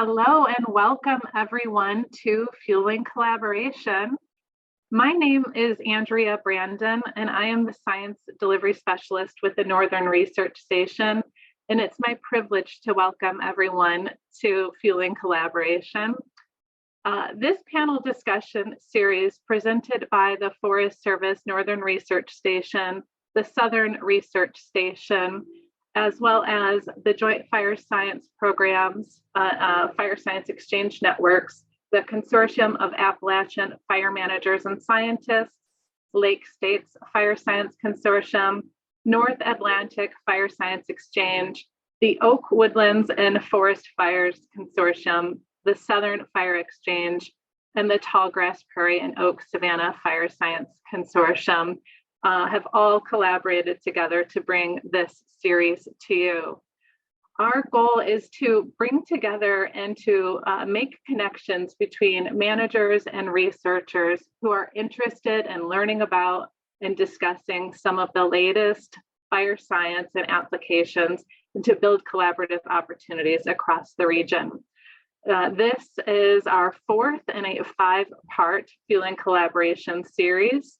Hello and welcome everyone to Fueling Collaboration. My name is Andrea Brandon and I am the Science Delivery Specialist with the Northern Research Station. And it's my privilege to welcome everyone to Fueling Collaboration. This panel discussion series presented by the Forest Service Northern Research Station, the Southern Research Station, as well as the Joint Fire Science Programs, Fire Science Exchange Networks, the Consortium of Appalachian Fire Managers and Scientists, Lake States Fire Science Consortium, North Atlantic Fire Science Exchange, the Oak Woodlands and Forest Fires Consortium, the Southern Fire Exchange, and the Tallgrass Prairie and Oak Savanna Fire Science Consortium have all collaborated together to bring this series to you. Our goal is to bring together and to make connections between managers and researchers who are interested in learning about and discussing some of the latest fire science and applications, and to build collaborative opportunities across the region. This is our fourth in a 5-part Fueling Collaboration series.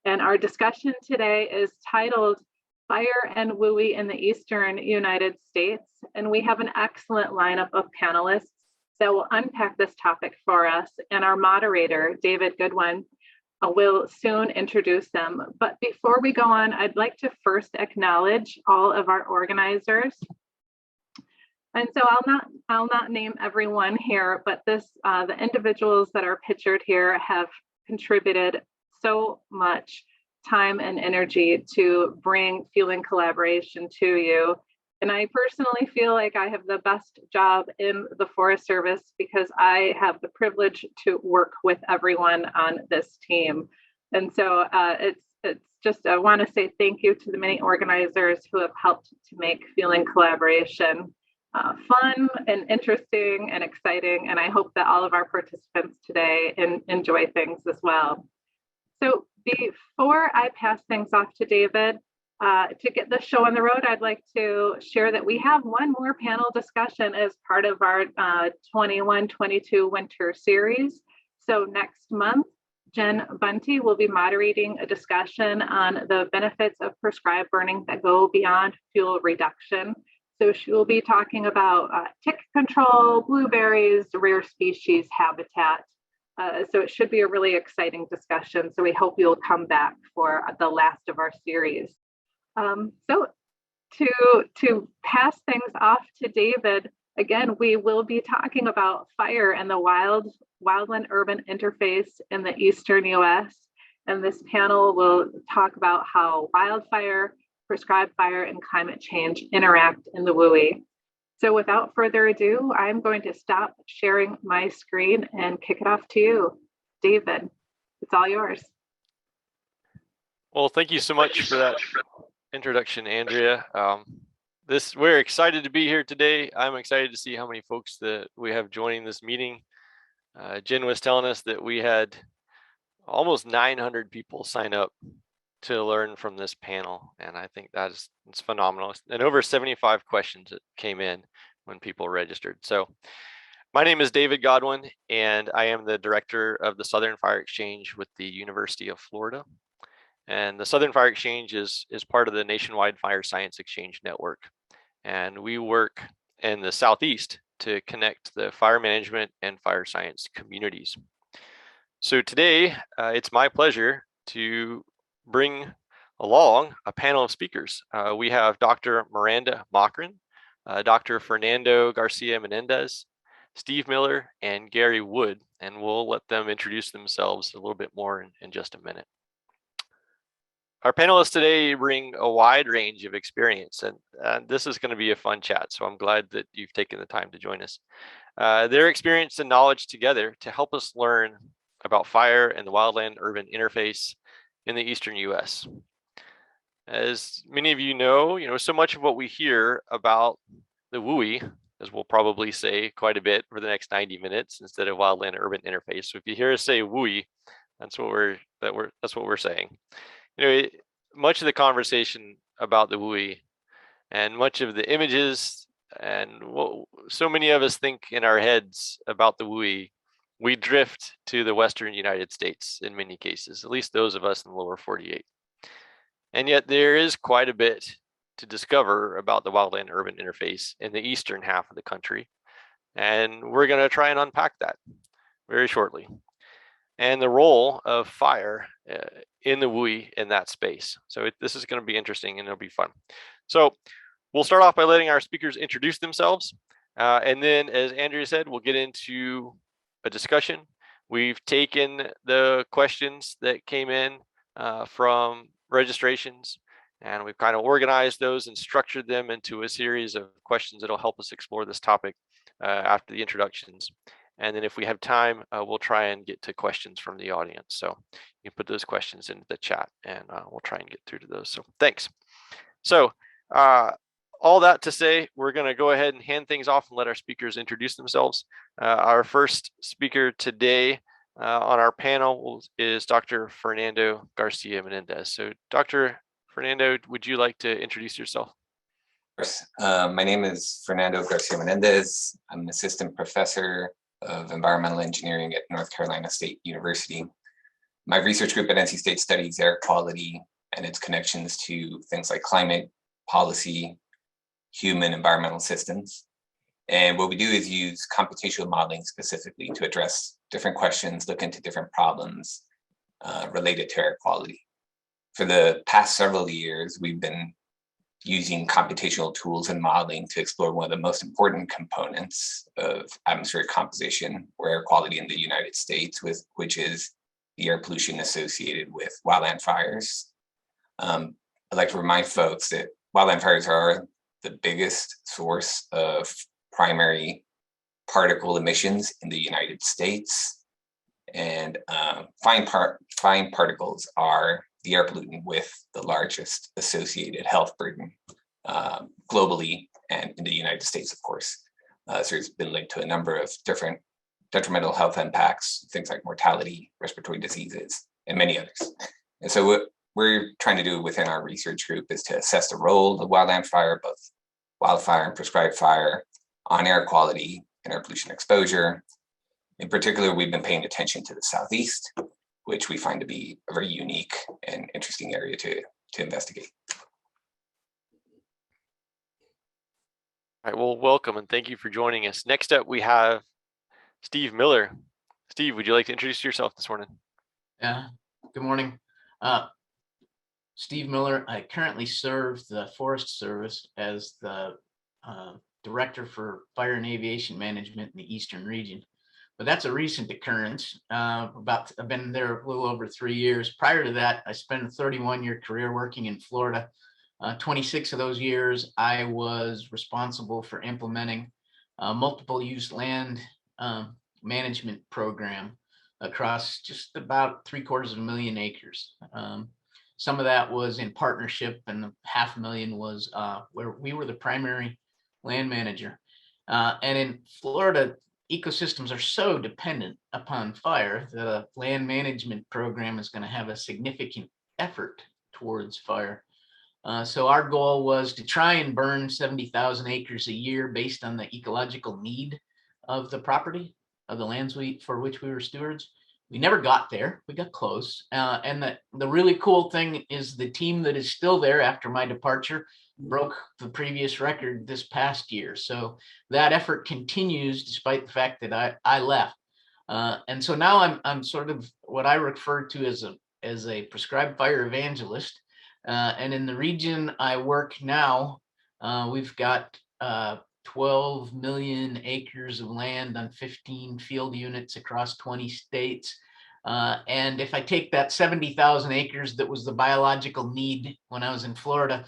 And our discussion today is titled Fire and WUI in the Eastern United States. And we have an excellent lineup of panelists that will unpack this topic for us. And our moderator, David Godwin, will soon introduce them. But before we go on, I'd like to first acknowledge all of our organizers. And so I'll not name everyone here, but the individuals that are pictured here have contributed so much time and energy to bring Fueling Collaboration to you. And I personally feel like I have the best job in the Forest Service because I have the privilege to work with everyone on this team. And so it's just, I want to say thank you to the many organizers who have helped to make Fueling Collaboration fun and interesting and exciting. And I hope that all of our participants today enjoy things as well. So before I pass things off to David, to get the show on the road, I'd like to share that we have one more panel discussion as part of our 21-22 winter series. So next month, Jen Bunty will be moderating a discussion on the benefits of prescribed burning that go beyond fuel reduction. So she will be talking about tick control, blueberries, rare species habitat. So it should be a really exciting discussion. So we hope you'll come back for the last of our series. So to pass things off to David, again, we will be talking about fire and the wildland urban interface in the Eastern US. And this panel will talk about how wildfire, prescribed fire, and climate change interact in the WUI. So without further ado, I'm going to stop sharing my screen and kick it off to you. David, it's all yours. Well, thank you so much for that introduction, Andrea. We're excited to be here today. I'm excited to see how many folks that we have joining this meeting. Jen was telling us that we had almost 900 people sign up to learn from this panel, and I think it's phenomenal. And over 75 questions that came in when people registered. So my name is David Godwin, and I am the director of the Southern Fire Exchange with the University of Florida. And the Southern Fire Exchange is part of the nationwide Fire Science Exchange Network. And we work in the Southeast to connect the fire management and fire science communities. So today, it's my pleasure to bring along a panel of speakers. We have Dr. Miranda Mockrin, Dr. Fernando Garcia-Menendez, Steve Miller, and Gary Wood, and we'll let them introduce themselves a little bit more in just a minute. Our panelists today bring a wide range of experience, and this is going to be a fun chat, so I'm glad that you've taken the time to join us. Their experience and knowledge together to help us learn about fire and the wildland urban interface in the Eastern US. As many of you know, so much of what we hear about the WUI, as we'll probably say quite a bit for the next 90 minutes instead of wildland urban interface. So if you hear us say WUI, that's what we're saying. Much of the conversation about the WUI and much of the images and what so many of us think in our heads about the WUI, we drift to the Western United States in many cases, at least those of us in the lower 48. And yet there is quite a bit to discover about the wildland urban interface in the eastern half of the country. And we're going to try and unpack that very shortly. And the role of fire in the WUI in that space. So this is going to be interesting and it'll be fun. So we'll start off by letting our speakers introduce themselves. And then, as Andrea said, we'll get into a discussion. We've taken the questions that came in from registrations, and we've kind of organized those and structured them into a series of questions that'll help us explore this topic after the introductions. And then if we have time, we'll try and get to questions from the audience. So you can put those questions into the chat and we'll try and get through to those. So thanks. So all that to say, we're going to go ahead and hand things off and let our speakers introduce themselves. Our first speaker today on our panel is Dr. Fernando Garcia-Menendez. So Dr. Fernando, would you like to introduce yourself? Of course. My name is Fernando Garcia-Menendez. I'm an assistant professor of environmental engineering at North Carolina State University. My research group at NC State studies air quality and its connections to things like climate, policy, human environmental systems. And what we do is use computational modeling specifically to address different questions, look into different problems related to air quality. For the past several years, we've been using computational tools and modeling to explore one of the most important components of atmospheric composition or air quality in the United States, which is the air pollution associated with wildland fires. I'd like to remind folks that wildland fires are the biggest source of primary particle emissions in the United States. And fine particles are the air pollutant with the largest associated health burden globally and in the United States, of course. So it's been linked to a number of different detrimental health impacts, things like mortality, respiratory diseases, and many others. And so what we're trying to do within our research group is to assess the role of wildland fire, both wildfire and prescribed fire, on air quality and air pollution exposure. In particular, we've been paying attention to the Southeast, which we find to be a very unique and interesting area to investigate. All right, well, welcome and thank you for joining us. Next up, we have Steve Miller. Steve, would you like to introduce yourself this morning? Yeah, good morning. Steve Miller. I currently serve the Forest Service as the Director for Fire and Aviation Management in the Eastern region. But that's a recent occurrence. I've been there a little over 3 years. Prior to that, I spent a 31-year career working in Florida. 26 of those years, I was responsible for implementing a multiple use land management program across just about 750,000 acres. Some of that was in partnership, and the 500,000 was where we were the primary land manager. And in Florida, ecosystems are so dependent upon fire that a land management program is going to have a significant effort towards fire. So our goal was to try and burn 70,000 acres a year based on the ecological need of the property, of the lands for which we were stewards. We never got there. We got close. And the really cool thing is the team that is still there after my departure broke the previous record this past year. So that effort continues despite the fact that I left. And so now I'm sort of what I refer to as a prescribed fire evangelist. And in the region I work now, we've got 12 million acres of land on 15 field units across 20 states. And if I take that 70,000 acres that was the biological need when I was in Florida,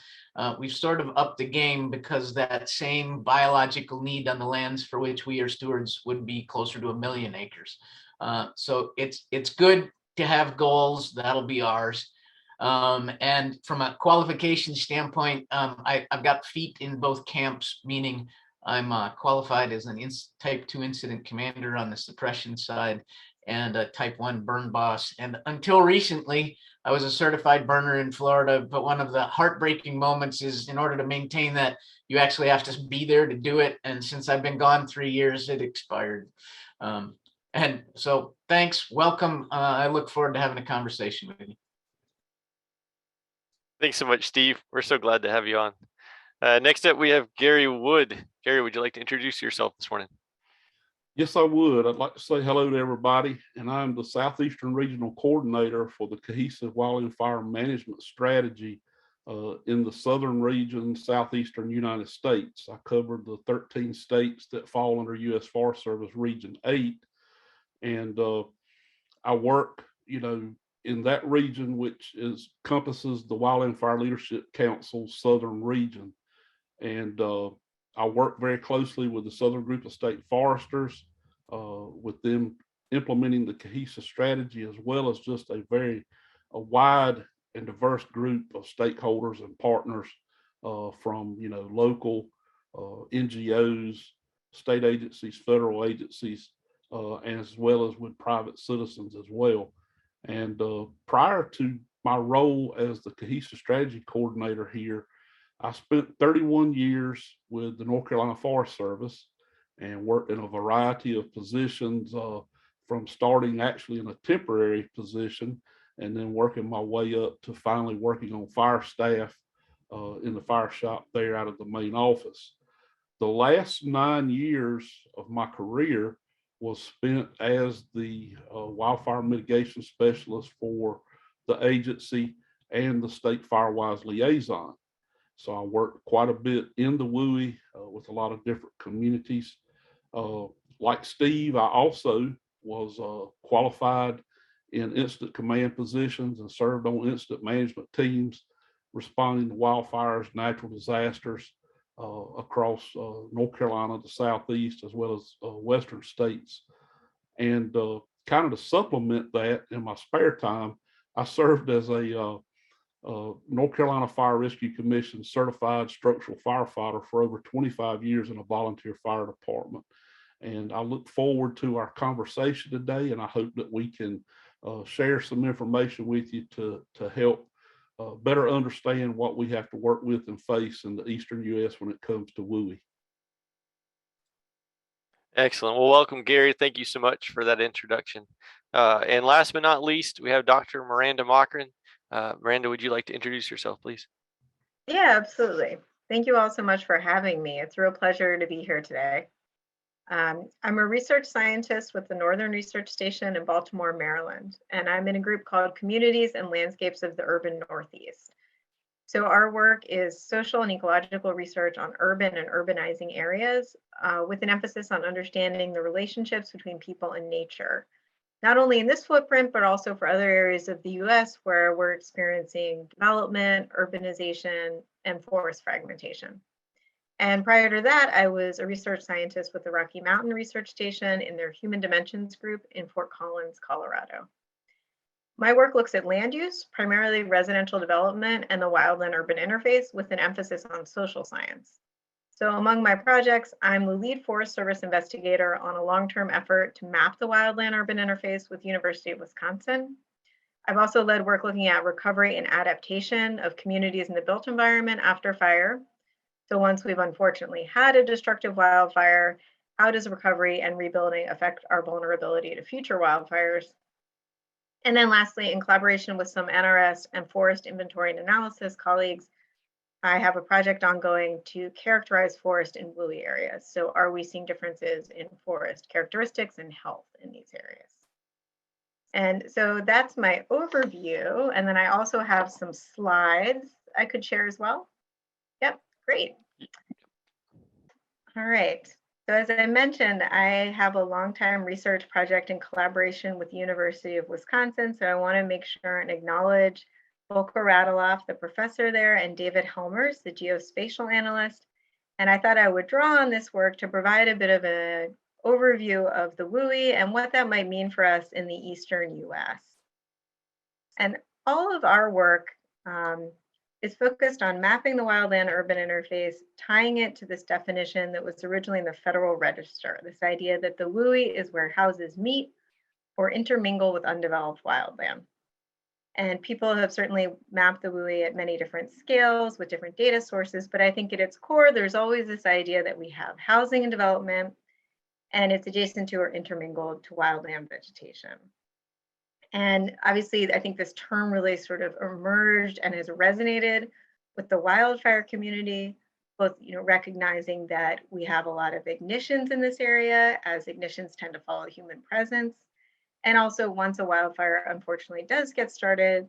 we've sort of upped the game, because that same biological need on the lands for which we are stewards would be closer to 1 million acres. So it's good to have goals. That'll be ours. And from a qualification standpoint, I've got feet in both camps, meaning I'm qualified as an type 2 incident commander on the suppression side, and a type 1 burn boss. And until recently, I was a certified burner in Florida, but one of the heartbreaking moments is in order to maintain that, you actually have to be there to do it. And since I've been gone 3 years, it expired. And so thanks, welcome. I look forward to having a conversation with you. Thanks so much, Steve. We're so glad to have you on. Next up, we have Gary Wood. Gary, would you like to introduce yourself this morning? Yes, I would. I'd like to say hello to everybody, and I'm the Southeastern Regional Coordinator for the Cohesive Wildfire Management Strategy in the Southern region, Southeastern United States. I cover the 13 states that fall under U.S. Forest Service Region 8, and I work, in that region, which encompasses the Wildland Fire Leadership Council's Southern region. And I work very closely with the Southern Group of State Foresters, with them implementing the cohesive strategy, as well as just a wide and diverse group of stakeholders and partners from local NGOs, state agencies, federal agencies, as well as with private citizens as well. And prior to my role as the cohesive strategy coordinator here, I spent 31 years with the North Carolina Forest Service and worked in a variety of positions, from starting actually in a temporary position and then working my way up to finally working on fire staff in the fire shop there out of the main office. The last 9 years of my career was spent as the wildfire mitigation specialist for the agency and the state FireWise liaison. So I worked quite a bit in the WUI with a lot of different communities. Like Steve, I also was qualified in incident command positions and served on incident management teams responding to wildfires, natural disasters across North Carolina, the Southeast, as well as Western states. And kind of to supplement that, in my spare time, I served as a North Carolina Fire Rescue Commission certified structural firefighter for over 25 years in a volunteer fire department. And I look forward to our conversation today, and I hope that we can share some information with you to help better understand what we have to work with and face in the Eastern U.S. when it comes to WUI. Excellent. Well, welcome, Gary. Thank you so much for that introduction. And last but not least, we have Dr. Miranda Mockrin. Miranda, would you like to introduce yourself, please? Yeah, absolutely. Thank you all so much for having me. It's a real pleasure to be here today. I'm a research scientist with the Northern Research Station in Baltimore, Maryland, and I'm in a group called Communities and Landscapes of the Urban Northeast. So our work is social and ecological research on urban and urbanizing areas, with an emphasis on understanding the relationships between people and nature, not only in this footprint, but also for other areas of the US where we're experiencing development, urbanization, and forest fragmentation. And prior to that, I was a research scientist with the Rocky Mountain Research Station in their Human Dimensions group in Fort Collins, Colorado. My work looks at land use, primarily residential development and the wildland urban interface, with an emphasis on social science. So among my projects, I'm the lead Forest Service investigator on a long-term effort to map the wildland urban interface with University of Wisconsin. I've also led work looking at recovery and adaptation of communities in the built environment after fire. So once we've unfortunately had a destructive wildfire, how does recovery and rebuilding affect our vulnerability to future wildfires? And then lastly, in collaboration with some NRS and forest inventory and analysis colleagues, I have a project ongoing to characterize forest in WUI areas. So are we seeing differences in forest characteristics and health in these areas? And so that's my overview. And then I also have some slides I could share as well. Yep, great. All right. So as I mentioned, I have a long-time research project in collaboration with the University of Wisconsin. So I want to make sure and acknowledge Volker Radloff, the professor there, and David Helmers, the geospatial analyst. And I thought I would draw on this work to provide a bit of an overview of the WUI and what that might mean for us in the Eastern US. And all of our work is focused on mapping the wildland urban interface, tying it to this definition that was originally in the Federal Register, this idea that the WUI is where houses meet, or intermingle with undeveloped wildland. And people have certainly mapped the WUI at many different scales with different data sources, but I think at its core, there's always this idea that we have housing and development, and it's adjacent to or intermingled to wildland vegetation. And obviously, I think this term really sort of emerged and has resonated with the wildfire community, both recognizing that we have a lot of ignitions in this area, as ignitions tend to follow human presence. And also, once a wildfire unfortunately does get started,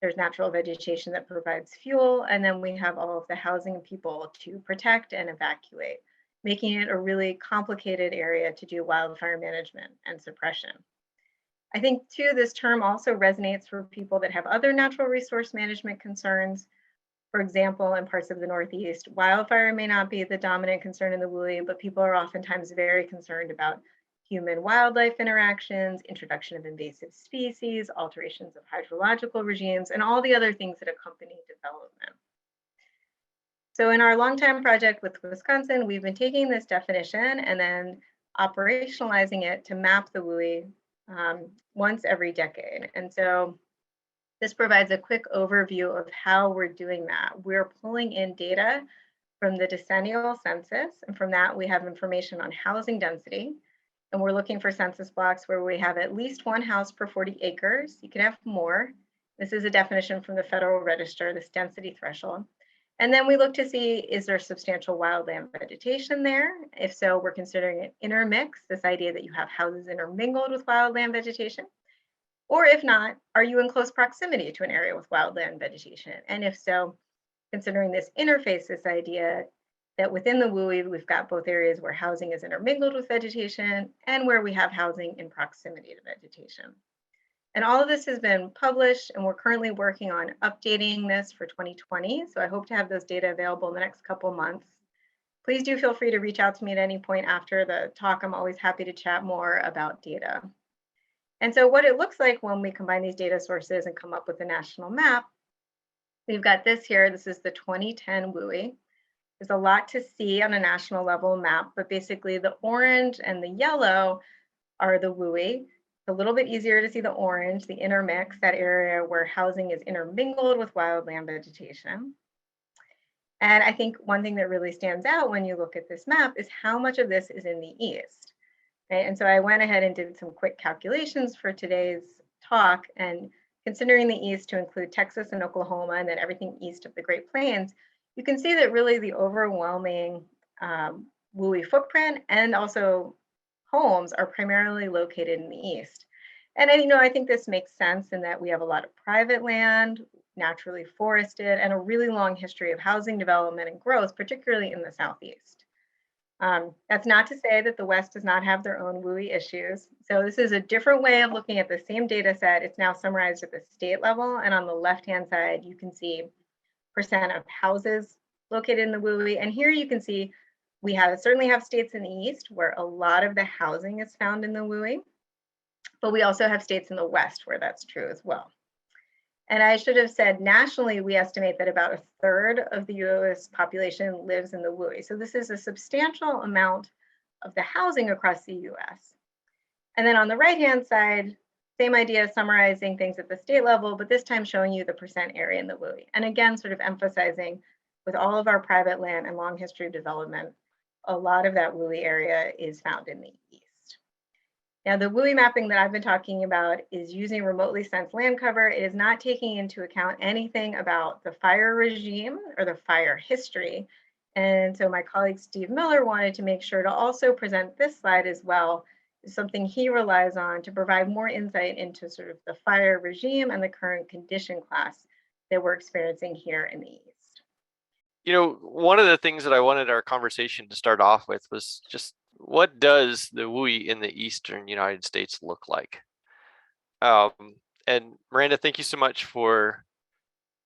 there's natural vegetation that provides fuel, and then we have all of the housing people to protect and evacuate, making it a really complicated area to do wildfire management and suppression. I think too, this term also resonates for people that have other natural resource management concerns. For example, in parts of the Northeast, wildfire may not be the dominant concern in the WUI, but people are oftentimes very concerned about human-wildlife interactions, introduction of invasive species, alterations of hydrological regimes, and all the other things that accompany development. So in our longtime project with Wisconsin, we've been taking this definition and then operationalizing it to map the WUI once every decade. And so this provides a quick overview of how we're doing that. We're pulling in data from the decennial census, and from that we have information on housing density. And we're looking for census blocks where we have at least one house per 40 acres. You can have more. This is a definition from the Federal Register, this density threshold. And then we look to see, is there substantial wildland vegetation there? If so, we're considering an intermix, this idea that you have houses intermingled with wildland vegetation. Or if not, are you in close proximity to an area with wildland vegetation? And if so, considering this interface, this idea that within the WUI, we've got both areas where housing is intermingled with vegetation and where we have housing in proximity to vegetation. And all of this has been published, and we're currently working on updating this for 2020. So I hope to have those data available in the next couple of months. Please do feel free to reach out to me at any point after the talk. I'm always happy to chat more about data. And so what it looks like when we combine these data sources and come up with a national map, we've got this here. This is the 2010 WUI. There's a lot to see on a national level map, but basically the orange and the yellow are the WUI. It's a little bit easier to see the orange, the intermix, that area where housing is intermingled with wildland vegetation. And I think one thing that really stands out when you look at this map is how much of this is in the east. Right? And so I went ahead and did some quick calculations for today's talk, and considering the east to include Texas and Oklahoma, and then everything east of the Great Plains, you can see that really the overwhelming WUI footprint and also homes are primarily located in the east. And I think this makes sense in that we have a lot of private land, naturally forested, and a really long history of housing development and growth, particularly in the southeast. That's not to say that the West does not have their own WUI issues. So this is a different way of looking at the same data set. It's now summarized at the state level, and on the left-hand side, you can see percent of houses located in the WUI. And here you can see we certainly have states in the east where a lot of the housing is found in the WUI, but we also have states in the west where that's true as well. And I should have said nationally, we estimate that about a third of the US population lives in the WUI. So this is a substantial amount of the housing across the US. And then on the right-hand side, same idea, summarizing things at the state level, but this time showing you the percent area in the WUI. And again, sort of emphasizing with all of our private land and long history of development, a lot of that WUI area is found in the east. Now, the WUI mapping that I've been talking about is using remotely sensed land cover. It is not taking into account anything about the fire regime or the fire history. And so my colleague Steve Miller wanted to make sure to also present this slide as well, something he relies on to provide more insight into sort of the fire regime and the current condition class that we're experiencing here in the east. One of the things that I wanted our conversation to start off with was just, what does the WUI in the eastern United States look like? And Miranda, thank you so much for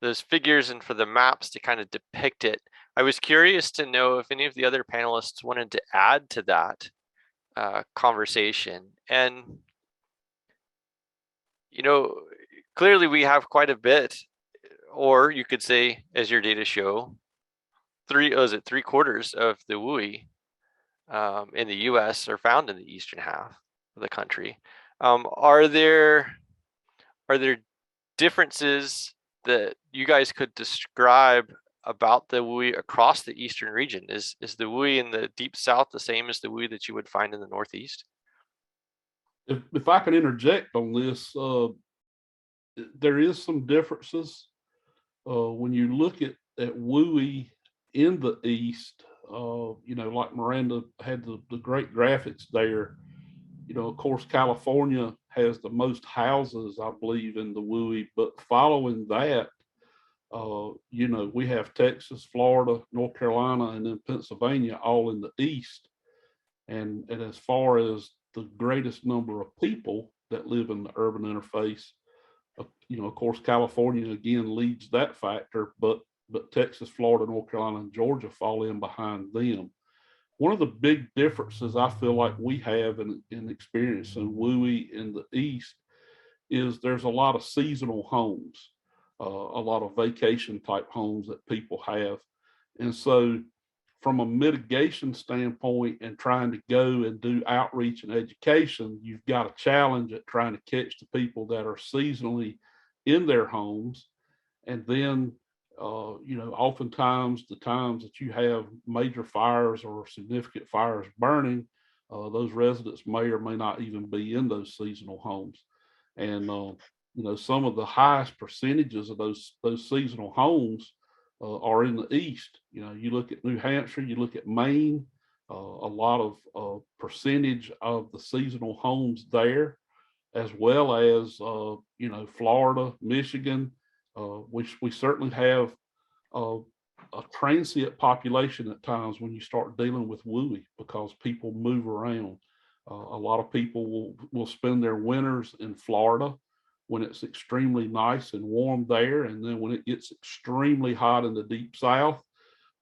those figures and for the maps to kind of depict it. I was curious to know if any of the other panelists wanted to add to that conversation. And clearly we have quite a bit, or you could say, as your data show, 3/4 of the WUI in the US are found in the eastern half of the country. Are there differences that you guys could describe about the WUI across the eastern region? Is the WUI in the deep south the same as the WUI that you would find in the northeast? If I can interject on this, there is some differences. When you look at WUI in the east, like Miranda had the great graphics there. Of course, California has the most houses, I believe, in the WUI, but following that, we have Texas, Florida, North Carolina, and then Pennsylvania all in the east. And as far as the greatest number of people that live in the urban interface, of course, California again leads that factor, but Texas, Florida, North Carolina, and Georgia fall in behind them. One of the big differences I feel like we have in experience in WUI in the east is there's a lot of seasonal homes, a lot of vacation type homes that people have. And so from a mitigation standpoint and trying to go and do outreach and education, you've got a challenge at trying to catch the people that are seasonally in their homes. And then, oftentimes the times that you have major fires or significant fires burning, those residents may or may not even be in those seasonal homes. And, some of the highest percentages of those seasonal homes are in the east. You look at New Hampshire, you look at Maine, a lot of percentage of the seasonal homes there, as well as Florida, Michigan. We certainly have a transient population at times when you start dealing with WUI, because people move around. A lot of people will spend their winters in Florida when it's extremely nice and warm there, and then when it gets extremely hot in the deep south,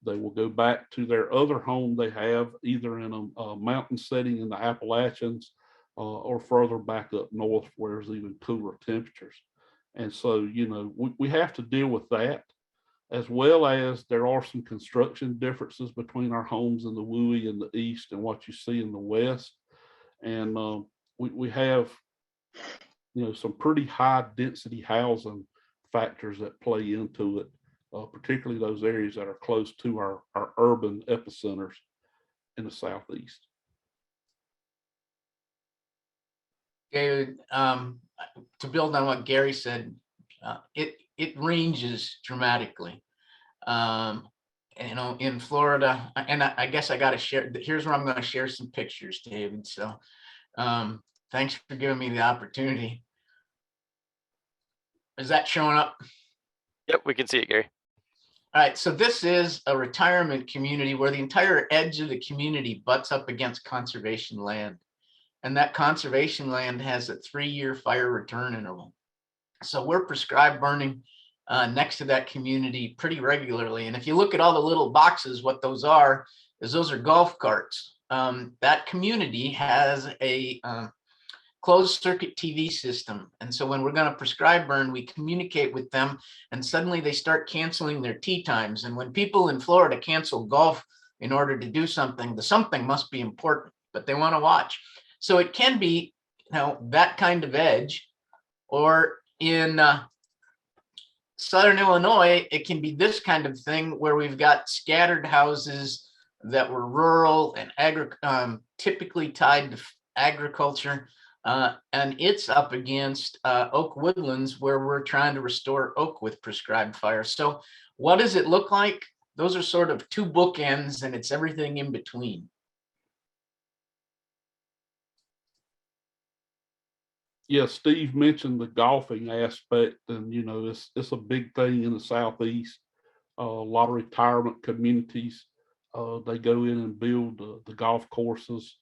they will go back to their other home they have, either in a mountain setting in the Appalachians or further back up north where there's even cooler temperatures. And so, we have to deal with that, as well as there are some construction differences between our homes in the WUI in the east and what you see in the west. And we have, some pretty high density housing factors that play into it, particularly those areas that are close to our urban epicenters in the southeast. David, to build on what Gary said, it ranges dramatically. In Florida, and I guess I got to share. Here's where I'm going to share some pictures, David. So, thanks for giving me the opportunity. Is that showing up? Yep, we can see it, Gary. All right, so this is a retirement community where the entire edge of the community butts up against conservation land. And that conservation land has a 3-year fire return interval. So we're prescribed burning next to that community pretty regularly. And if you look at all the little boxes, what those are golf carts. That community has a closed circuit TV system. And so when we're going to prescribe burn, we communicate with them, and suddenly they start canceling their tee times. And when people in Florida cancel golf in order to do something, the something must be important, but they want to watch. So it can be, that kind of edge, or in Southern Illinois, it can be this kind of thing where we've got scattered houses that were rural and typically tied to agriculture. And it's up against oak woodlands where we're trying to restore oak with prescribed fire. So what does it look like? Those are sort of two bookends, and it's everything in between. Yeah, Steve mentioned the golfing aspect, and it's a big thing in the southeast. A lot of retirement communities, they go in and build the golf courses,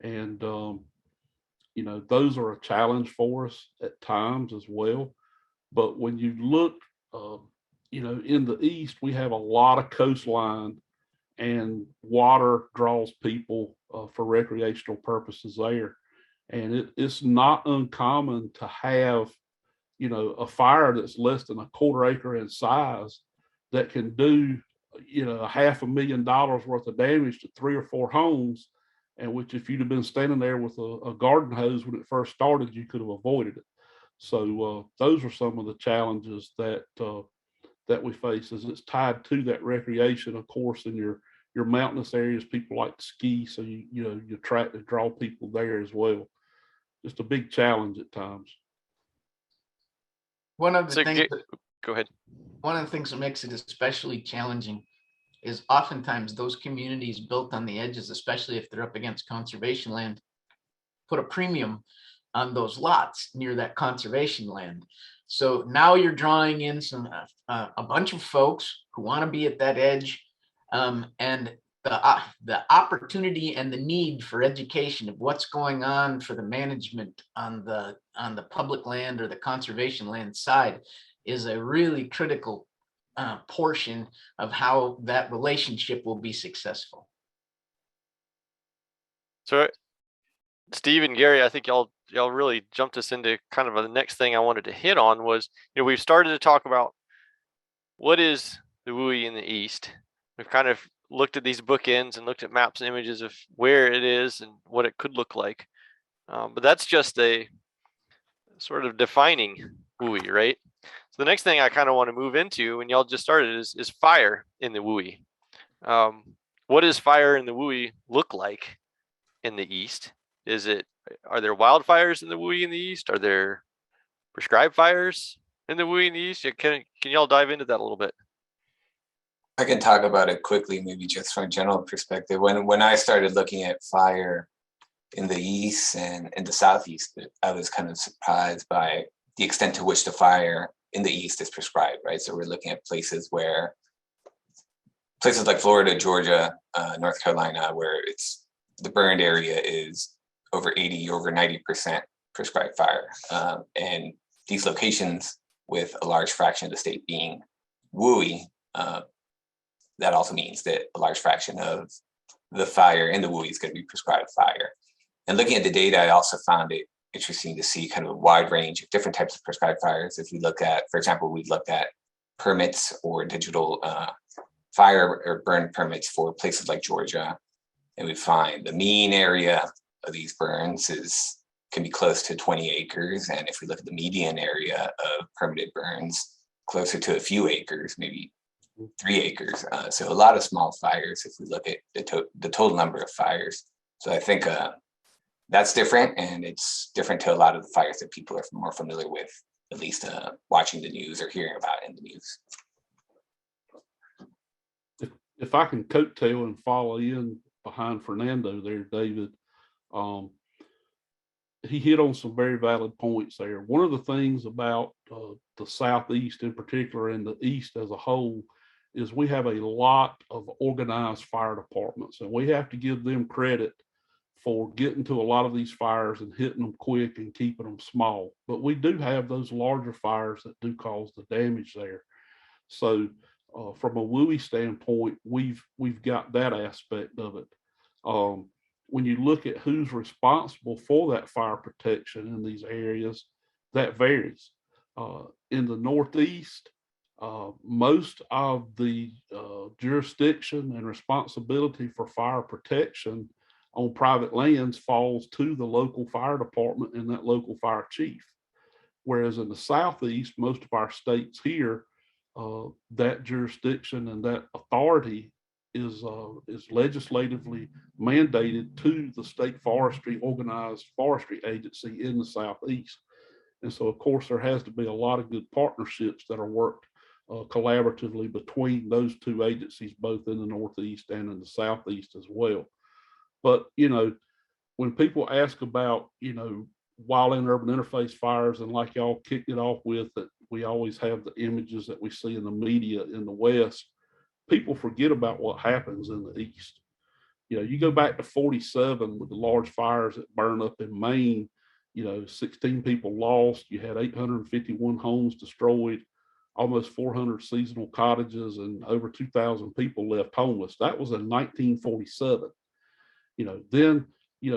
and those are a challenge for us at times as well. But when you look, in the east, we have a lot of coastline, and water draws people for recreational purposes there. And it's not uncommon to have, a fire that's less than a quarter acre in size that can do, $500,000 worth of damage to 3 or 4 homes. and which if you'd have been standing there with a garden hose when it first started, you could have avoided it. So those are some of the challenges that that we face, as it's tied to that recreation. Of course, in your mountainous areas, people like to ski, so you try to draw people there as well. Just a big challenge at times. One of the So things go ahead. One of the things that makes it especially challenging is oftentimes those communities built on the edges, especially if they're up against conservation land, put a premium on those lots near that conservation land. So now you're drawing in a bunch of folks who want to be at that edge, and the opportunity and the need for education of what's going on for the management on the public land or the conservation land side is a really critical portion of how that relationship will be successful. So Steve and Gary, I think y'all really jumped us into kind of the next thing I wanted to hit on was, we've started to talk about what is the WUI in the East. We've kind of looked at these bookends and looked at maps and images of where it is and what it could look like. But that's just a sort of defining WUI, right? So the next thing I kind of want to move into, and y'all just started, is fire in the WUI. What does fire in the WUI look like in the East? Are there wildfires in the WUI in the East? Are there prescribed fires in the WUI in the East? Can y'all dive into that a little bit? I can talk about it quickly, maybe just from a general perspective. When I started looking at fire in the East and in the Southeast, I was kind of surprised by the extent to which the fire in the East is prescribed, right? So we're looking at places like Florida, Georgia, North Carolina, where the burned area is over 80, over 90% prescribed fire. And these locations with a large fraction of the state being WUI, that also means that a large fraction of the fire in the WUI is going to be prescribed fire. And looking at the data, I also found it interesting to see kind of a wide range of different types of prescribed fires. If we look at, for example, we've looked at permits or digital fire or burn permits for places like Georgia, and we find the mean area of these burns can be close to 20 acres. And if we look at the median area of permitted burns, closer to a few acres, maybe 3 acres. So a lot of small fires if we look at the total number of fires. So I think that's different, and it's different to a lot of the fires that people are more familiar with, at least watching the news or hearing about in the news. If I can coattail and follow in behind Fernando there, David, he hit on some very valid points there. One of the things about the Southeast in particular and the East as a whole is we have a lot of organized fire departments, and we have to give them credit for getting to a lot of these fires and hitting them quick and keeping them small. But we do have those larger fires that do cause the damage there. So from a WUI standpoint, we've got that aspect of it. When you look at who's responsible for that fire protection in these areas, that varies. In the Northeast, most of the jurisdiction and responsibility for fire protection on private lands falls to the local fire department and that local fire chief. Whereas in the Southeast, most of our states here, that jurisdiction and that authority is legislatively mandated to the state forestry, organized forestry agency in the Southeast. And so, of course, there has to be a lot of good partnerships that are worked collaboratively between those two agencies, both in the Northeast and in the Southeast as well. But, when people ask about, wildland urban interface fires, and like y'all kicked it off with, that we always have the images that we see in the media in the West, people forget about what happens in the East. You go back to 47 with the large fires that burned up in Maine, 16 people lost. You had 851 homes destroyed, almost 400 seasonal cottages, and over 2,000 people left homeless. That was in 1947. Then,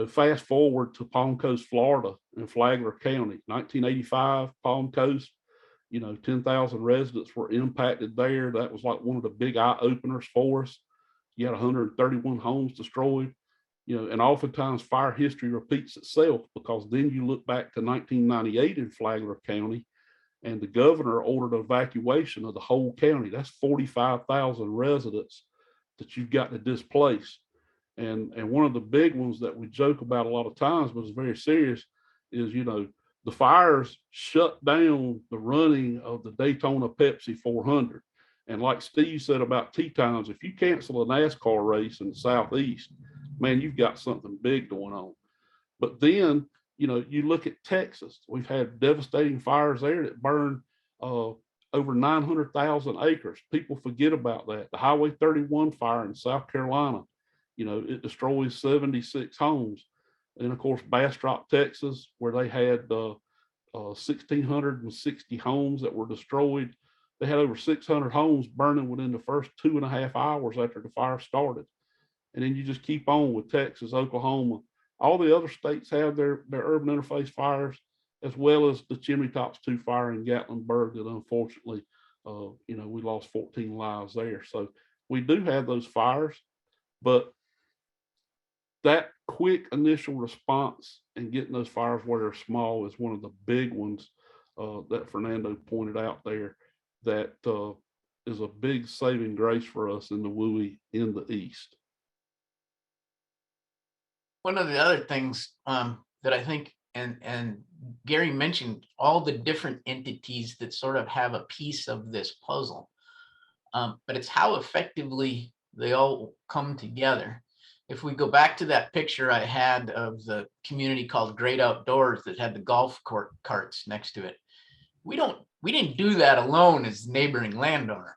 fast forward to Palm Coast, Florida, in Flagler County, 1985, Palm Coast, 10,000 residents were impacted there. That was like one of the big eye openers for us. You had 131 homes destroyed. and oftentimes fire history repeats itself, because then you look back to 1998 in Flagler County, and the governor ordered evacuation of the whole county. That's 45,000 residents that you've got to displace. And one of the big ones that we joke about a lot of times, but it's very serious, is, the fires shut down the running of the Daytona Pepsi 400. And like Steve said about Tetons, if you cancel a NASCAR race in the Southeast, man, you've got something big going on. But then, you look at Texas. We've had devastating fires there that burned over 900,000 acres. People forget about that. The Highway 31 fire in South Carolina, it destroys 76 homes. And of course, Bastrop, Texas, where they had 1,660 homes that were destroyed. They had over 600 homes burning within the first 2.5 hours after the fire started. And then you just keep on with Texas, Oklahoma. All the other states have their urban interface fires, as well as the Chimney Tops 2 fire in Gatlinburg that unfortunately, we lost 14 lives there. So we do have those fires, but that quick initial response and getting those fires where they're small is one of the big ones that Fernando pointed out there, that is a big saving grace for us in the WUI in the East. One of the other things that I think, and Gary mentioned all the different entities that sort of have a piece of this puzzle, but it's how effectively they all come together. If we go back to that picture I had of the community called Great Outdoors that had the golf carts next to it, we didn't do that alone as neighboring landowner.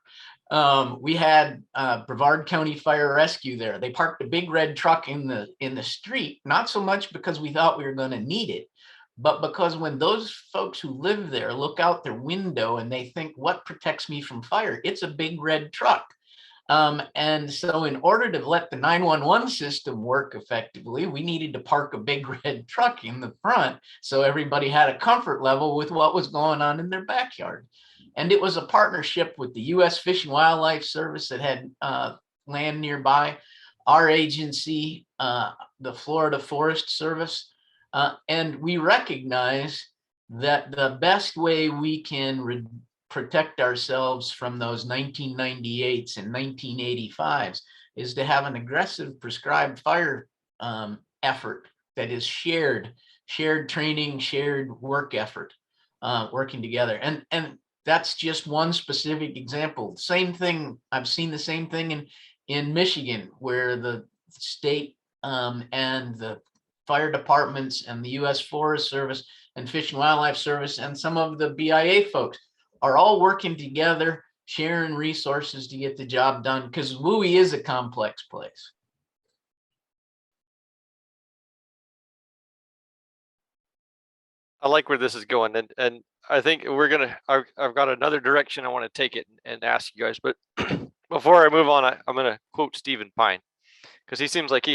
We had Brevard County Fire Rescue there. They parked a big red truck in the street, not so much because we thought we were going to need it, but because when those folks who live there look out their window and they think, what protects me from fire? It's a big red truck. And so in order to let the 911 system work effectively, we needed to park a big red truck in the front so everybody had a comfort level with what was going on in their backyard. And it was a partnership with the U.S. Fish and Wildlife Service that had land nearby, our agency, the Florida Forest Service, and we recognize that the best way we can protect ourselves from those 1998s and 1985s is to have an aggressive prescribed fire effort that is shared training, shared work effort, working together. And that's just one specific example. Same thing, I've seen the same thing in Michigan, where the state and the fire departments and the U.S. Forest Service and Fish and Wildlife Service and some of the BIA folks are all working together, sharing resources to get the job done, because WUI is a complex place. I like where this is going, and I think I've got another direction I want to take it and ask you guys, but before I move on, I'm going to quote Stephen Pine, because he seems like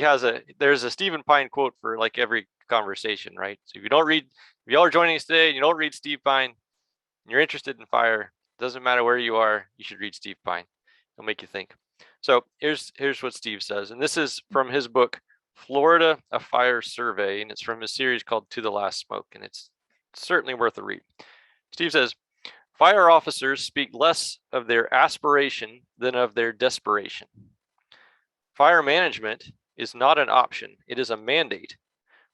there's a Stephen Pine quote for like every conversation, right? So if y'all are joining us today and you don't read Steve Pine, and you're interested in fire, doesn't matter where you are, you should read Steve Pine. It'll make you think. So here's what Steve says, and this is from his book, Florida, a Fire Survey, and it's from his series called To the Last Smoke, and it's certainly worth a read. Steve says, fire officers speak less of their aspiration than of their desperation. Fire management is not an option, it is a mandate,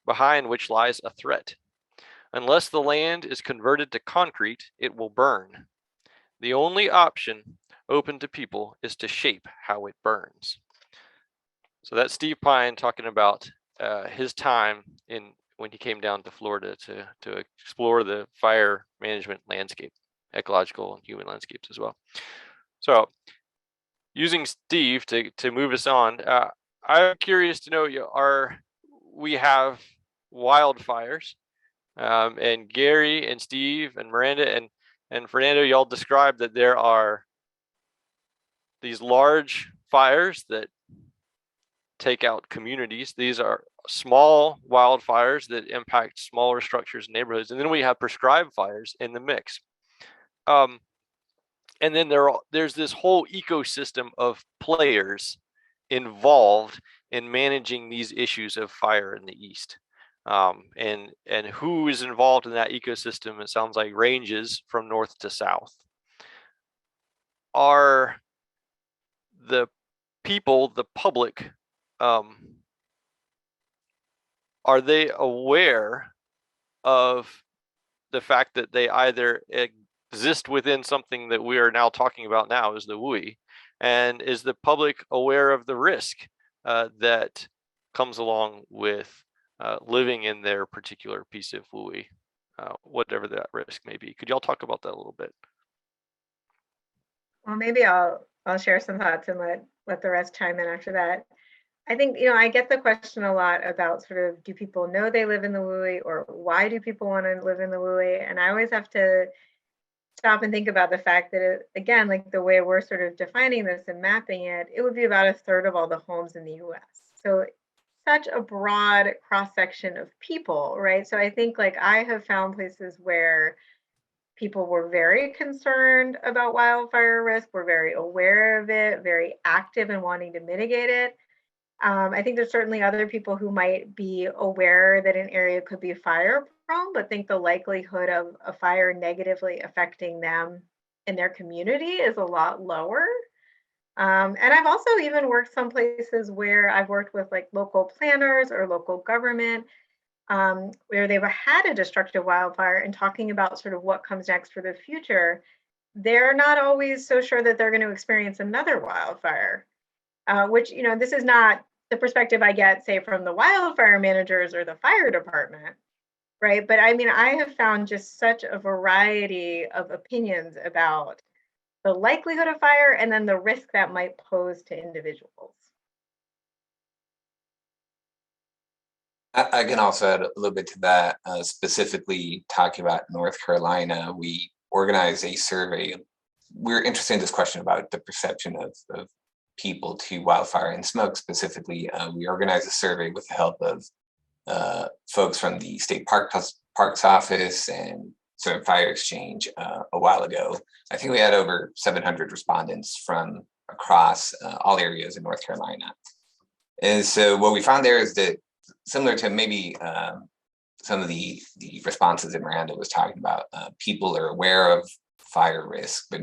behind which lies a threat. Unless the land is converted to concrete, it will burn. The only option open to people is to shape how it burns. So that's Steve Pine talking about his time when he came down to Florida to explore the fire management landscape, ecological and human landscapes as well. So using Steve to move us on, I'm curious to know, we have wildfires, and Gary and Steve and Miranda and Fernando, y'all described that there are these large fires that take out communities. These are small wildfires that impact smaller structures and neighborhoods. And then we have prescribed fires in the mix. And then there's this whole ecosystem of players involved in managing these issues of fire in the East. And who is involved in that ecosystem, it sounds like, ranges from north to south. Are the people, the public, are they aware of the fact that they either exist within something that we are now talking about now is the WUI, and is the public aware of the risk that comes along with living in their particular piece of WUI, whatever that risk may be? Could y'all talk about that a little bit? Well, maybe I'll share some thoughts and let the rest chime in after that. I think, I get the question a lot about sort of, do people know they live in the WUI, or why do people want to live in the WUI? And I always have to stop and think about the fact that, again, like the way we're sort of defining this and mapping it, it would be about 1/3 of all the homes in the US. So such a broad cross-section of people, right? So I think like I have found places where people were very concerned about wildfire risk, were very aware of it, very active in wanting to mitigate it. I think there's certainly other people who might be aware that an area could be fire prone, but think the likelihood of a fire negatively affecting them in their community is a lot lower. And I've also even worked some places where I've worked with like local planners or local government, where they've had a destructive wildfire and talking about sort of what comes next for the future. They're not always so sure that they're going to experience another wildfire. Which, this is not the perspective I get, say, from the wildfire managers or the fire department, right? But I mean, I have found just such a variety of opinions about the likelihood of fire and then the risk that might pose to individuals. I can also add a little bit to that, specifically talking about North Carolina. We organized a survey. We're interested in this question about the perception of people to wildfire and smoke. Specifically, we organized a survey with the help of folks from the State Parks Office and sort of Fire Exchange a while ago. I think we had over 700 respondents from across all areas in North Carolina. And so what we found there is that, similar to maybe some of the responses that Miranda was talking about, people are aware of fire risk, but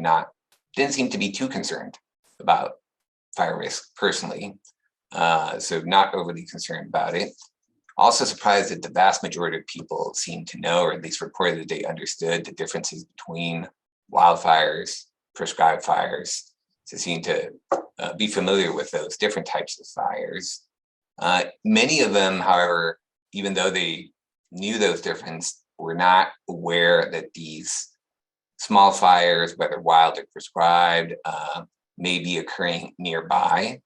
didn't seem to be too concerned about fire risk personally, so not overly concerned about it. Also surprised that the vast majority of people seem to know, or at least reported that they understood the differences between wildfires, prescribed fires, to seem to be familiar with those different types of fires. Many of them, however, even though they knew those differences, were not aware that these small fires, whether wild or prescribed, may be occurring nearby.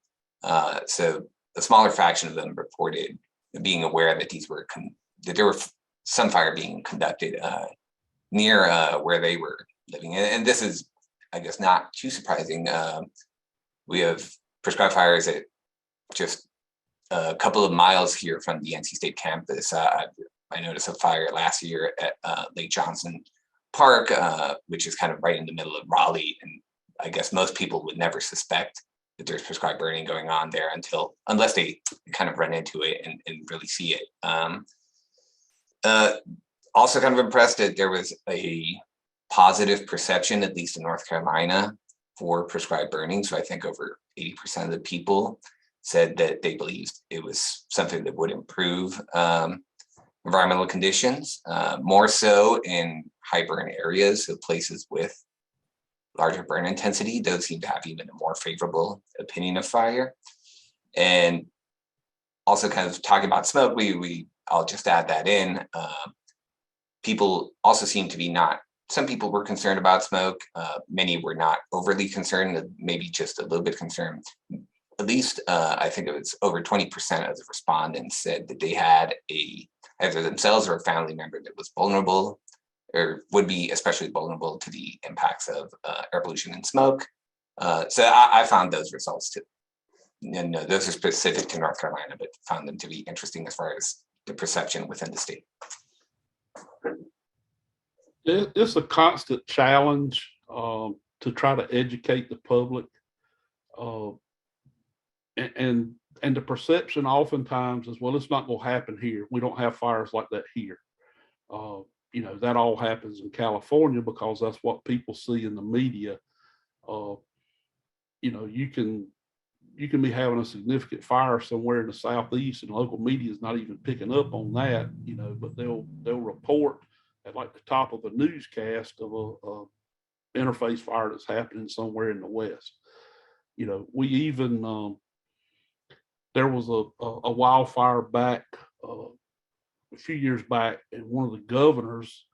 So a smaller fraction of them reported being aware that that there were some fire being conducted near where they were living. And this is, I guess, not too surprising. We have prescribed fires at just a couple of miles here from the NC State campus. I noticed a fire last year at Lake Johnson Park, which is kind of right in the middle of Raleigh, and I guess most people would never suspect that there's prescribed burning going on there unless they kind of run into it and really see it. Also kind of impressed that there was a positive perception, at least in North Carolina, for prescribed burning. So I think over 80% of the people said that they believed it was something that would improve environmental conditions, more so in high burn areas, so places with larger burn intensity. Those seem to have even a more favorable opinion of fire. And also kind of talking about smoke, I'll just add that in. People also seem to be some people were concerned about smoke. Many were not overly concerned, maybe just a little bit concerned. At least I think it was over 20% of the respondents said that they had either themselves or a family member that was vulnerable or would be especially vulnerable to the impacts of air pollution and smoke. So I found those results too. And those are specific to North Carolina, but found them to be interesting as far as the perception within the state. It's a constant challenge to try to educate the public. And and the perception oftentimes is, well, it's not going to happen here. We don't have fires like that here. You know, that all happens in California because that's what people see in the media. You know, you can be having a significant fire somewhere in the southeast, and local media is not even picking up on that. You know, but they'll report at like the top of a newscast of a interface fire that's happening somewhere in the west. You know, we even there was a wildfire back a few years back, and one of the governors,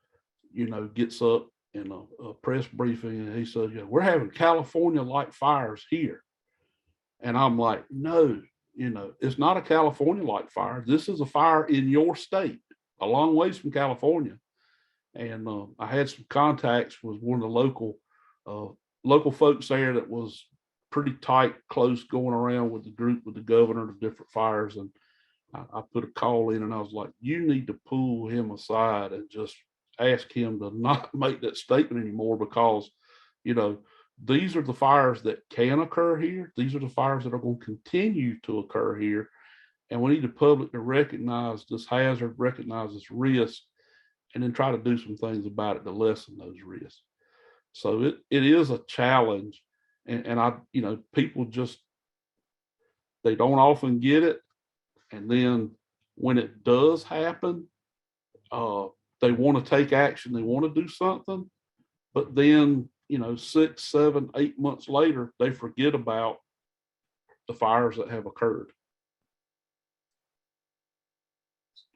you know, gets up in a press briefing and he said, "Yeah, we're having California-like fires here." And I'm like, no, you know, it's not a California-like fire. This is a fire in your state, a long ways from California. And I had some contacts with one of the local folks there that was pretty tight, close, going around with the group, with the governor of different fires. And I put a call in and I was like, you need to pull him aside and just ask him to not make that statement anymore, because, you know, these are the fires that can occur here. These are the fires that are going to continue to occur here. And we need the public to recognize this hazard, recognize this risk, and then try to do some things about it to lessen those risks. So it is a challenge. And I, you know, people just, they don't often get it. And then when it does happen, they want to take action, they want to do something, but then, you know, 6, 7, 8 months later, they forget about the fires that have occurred.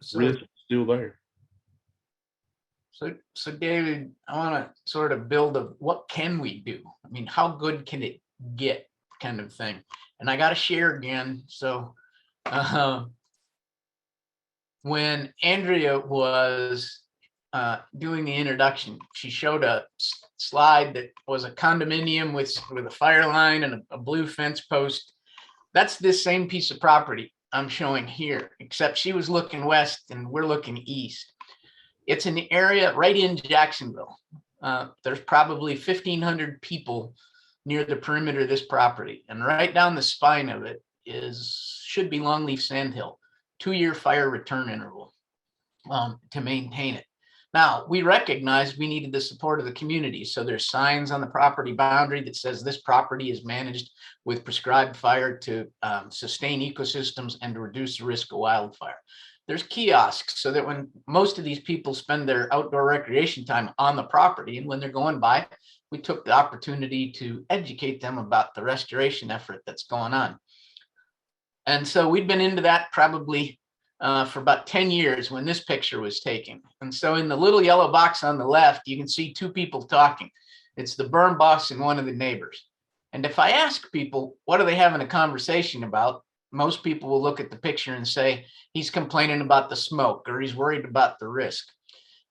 So, risk is still there. So David, I want to sort of build a, what can we do? I mean, how good can it get, kind of thing? And I got to share again. So when Andrea was doing the introduction, she showed a slide that was a condominium with a fire line and a blue fence post. That's this same piece of property I'm showing here, except she was looking west and we're looking east. It's an area right in Jacksonville. There's probably 1,500 people near the perimeter of this property. And right down the spine of it should be longleaf sandhill, 2-year fire return interval to maintain it. Now, we recognized we needed the support of the community. So there's signs on the property boundary that says this property is managed with prescribed fire to sustain ecosystems and to reduce the risk of wildfire. There's kiosks so that when most of these people spend their outdoor recreation time on the property, and when they're going by, we took the opportunity to educate them about the restoration effort that's going on. And so we'd been into that probably for about 10 years when this picture was taken. And so in the little yellow box on the left, you can see 2 people talking. It's the burn boss and one of the neighbors. And if I ask people, what are they having a conversation about? Most people will look at the picture and say, he's complaining about the smoke or he's worried about the risk.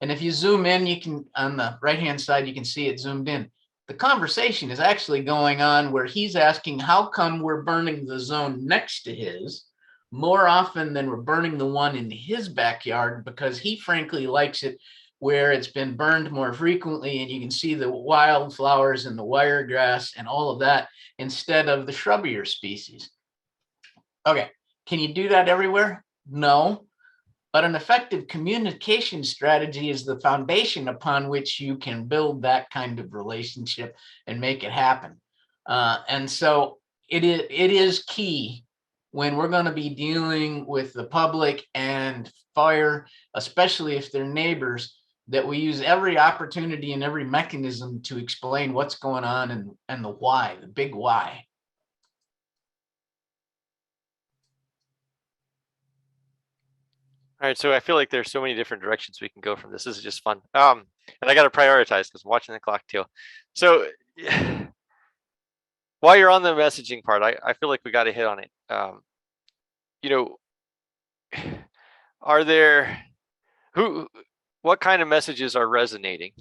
And if you zoom in, you can, on the right-hand side, you can see it zoomed in. The conversation is actually going on where he's asking, how come we're burning the zone next to his more often than we're burning the one in his backyard, because he frankly likes it where it's been burned more frequently and you can see the wildflowers and the wiregrass and all of that instead of the shrubbier species. Okay, can you do that everywhere? No, but an effective communication strategy is the foundation upon which you can build that kind of relationship and make it happen. And so it is key when we're going to be dealing with the public and fire, especially if they're neighbors, that we use every opportunity and every mechanism to explain what's going on and the why, the big why. All right, so I feel like there's so many different directions we can go from this. This is just fun. And I got to prioritize because I'm watching the clock too. So while you're on the messaging part, I feel like we got to hit on it. You know, are there what kind of messages are resonating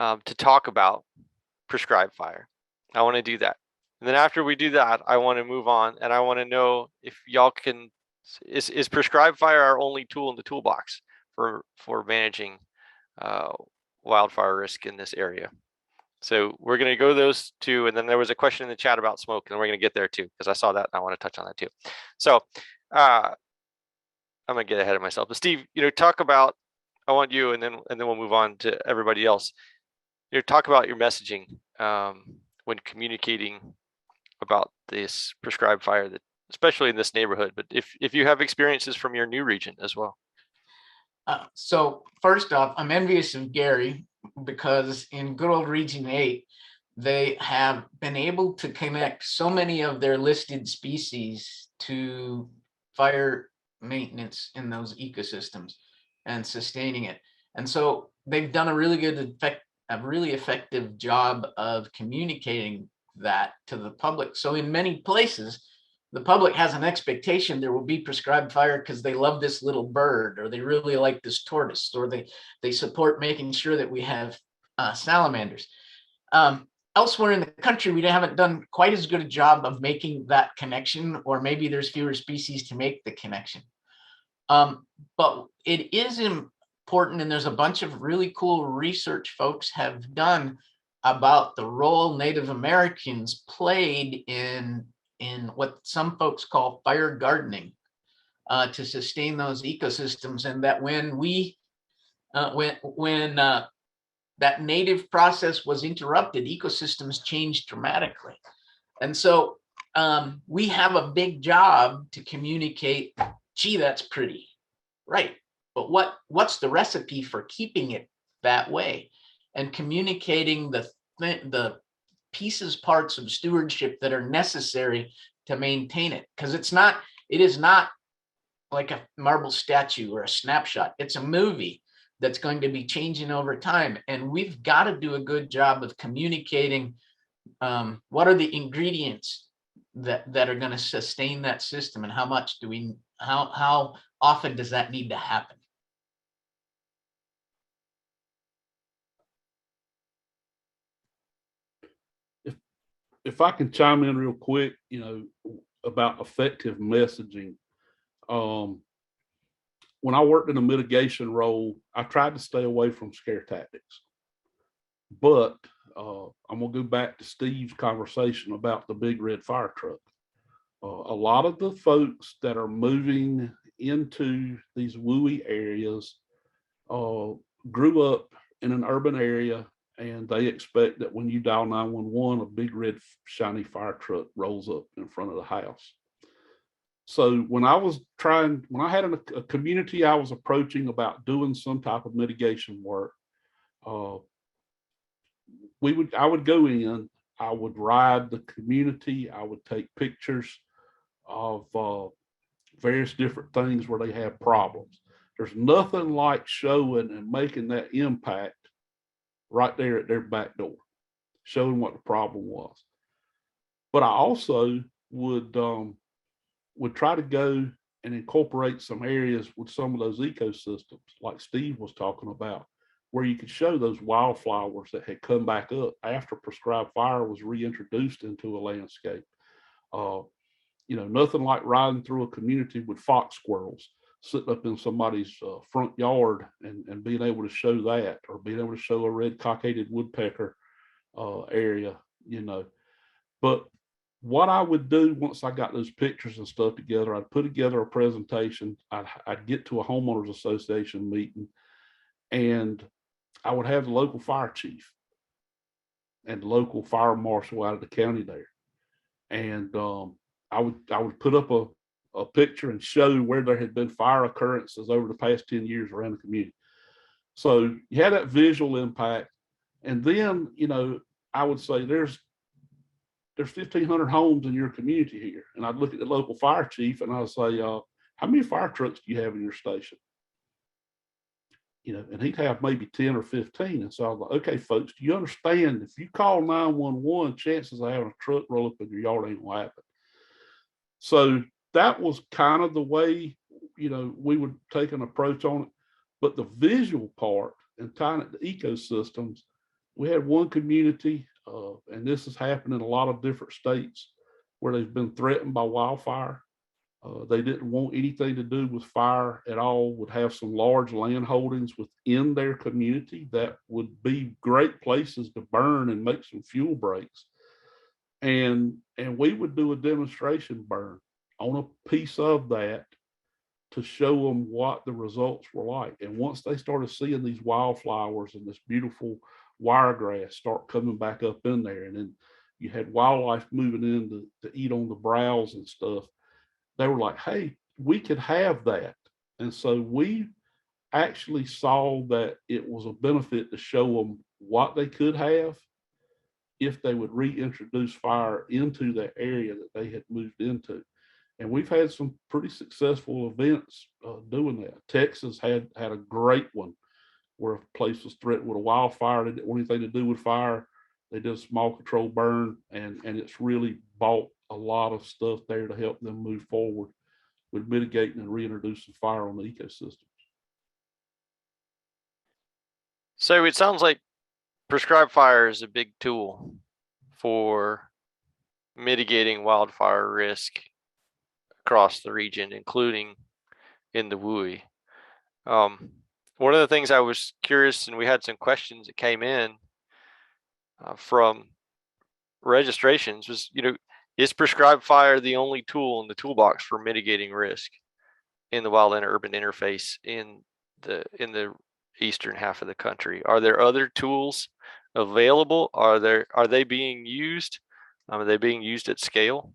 to talk about prescribed fire? I want to do that. And then after we do that, I want to move on and I want to know if y'all can, is prescribed fire our only tool in the toolbox for managing wildfire risk in this area? So we're going to go those two, and then there was a question in the chat about smoke, and we're going to get there too, because I saw that and I want to touch on that too. So I'm going to get ahead of myself. But Steve, talk about, I want you, and then we'll move on to everybody else. Talk about your messaging when communicating about this prescribed fire, that especially in this neighborhood, but if you have experiences from your new region as well. So first off, I'm envious of Gary, because in good old Region 8, they have been able to connect so many of their listed species to fire maintenance in those ecosystems and sustaining it. And so they've done a really effective job of communicating that to the public. So in many places, the public has an expectation there will be prescribed fire because they love this little bird, or they really like this tortoise, or they support making sure that we have salamanders. Elsewhere in the country, we haven't done quite as good a job of making that connection, or maybe there's fewer species to make the connection. But it is important, and there's a bunch of really cool research folks have done about the role Native Americans played in what some folks call fire gardening to sustain those ecosystems, and that when that native process was interrupted, ecosystems changed dramatically. And so we have a big job to communicate, gee, that's pretty, right? But what's the recipe for keeping it that way? And communicating the pieces, parts of stewardship that are necessary to maintain it. Because it is not like a marble statue or a snapshot. It's a movie that's going to be changing over time. And we've got to do a good job of communicating what are the ingredients that are going to sustain that system, and how much how often does that need to happen? If I can chime in real quick, about effective messaging. When I worked in a mitigation role, I tried to stay away from scare tactics. But I'm gonna go back to Steve's conversation about the big red fire truck. A lot of the folks that are moving into these WUI areas grew up in an urban area, and they expect that when you dial 911, a big red shiny fire truck rolls up in front of the house. So when I had a community I was approaching about doing some type of mitigation work, I would go in, I would ride the community, I would take pictures of various different things where they have problems. There's nothing like showing and making that impact right there at their back door, showing what the problem was. But I also would try to go and incorporate some areas with some of those ecosystems, like Steve was talking about, where you could show those wildflowers that had come back up after prescribed fire was reintroduced into a landscape. Nothing like riding through a community with fox squirrels sitting up in somebody's front yard and being able to show that, or being able to show a red cockaded woodpecker area, But what I would do once I got those pictures and stuff together, I'd put together a presentation. I'd get to a homeowners association meeting, and I would have the local fire chief and the local fire marshal out of the county there. And I would put up a picture and show where there had been fire occurrences over the past 10 years around the community. So you had that visual impact. And then, I would say there's 1,500 homes in your community here. And I'd look at the local fire chief and I'd say, how many fire trucks do you have in your station? And he'd have maybe 10 or 15. And so I was like, okay, folks, do you understand if you call 911, chances of having a truck roll up in your yard ain't gonna happen. So that was kind of the way, we would take an approach on it. But the visual part and tying it to ecosystems, we had one community, and this has happened in a lot of different states, where they've been threatened by wildfire. They didn't want anything to do with fire at all, would have some large land holdings within their community that would be great places to burn and make some fuel breaks. And we would do a demonstration burn on a piece of that to show them what the results were like. And once they started seeing these wildflowers and this beautiful wiregrass start coming back up in there, and then you had wildlife moving in to eat on the browse and stuff, they were like, hey, we could have that. And so we actually saw that it was a benefit to show them what they could have if they would reintroduce fire into the area that they had moved into. And we've had some pretty successful events doing that. Texas had a great one where a place was threatened with a wildfire. They didn't want anything to do with fire. They did a small control burn, and it's really bought a lot of stuff there to help them move forward with mitigating and reintroducing fire on the ecosystem. So it sounds like prescribed fire is a big tool for mitigating wildfire risk across the region, including in the WUI. One of the things I was curious, and we had some questions that came in from registrations, was, is prescribed fire the only tool in the toolbox for mitigating risk in the wildland urban interface in the eastern half of the country? Are there other tools available? Are they being used? Are they being used at scale?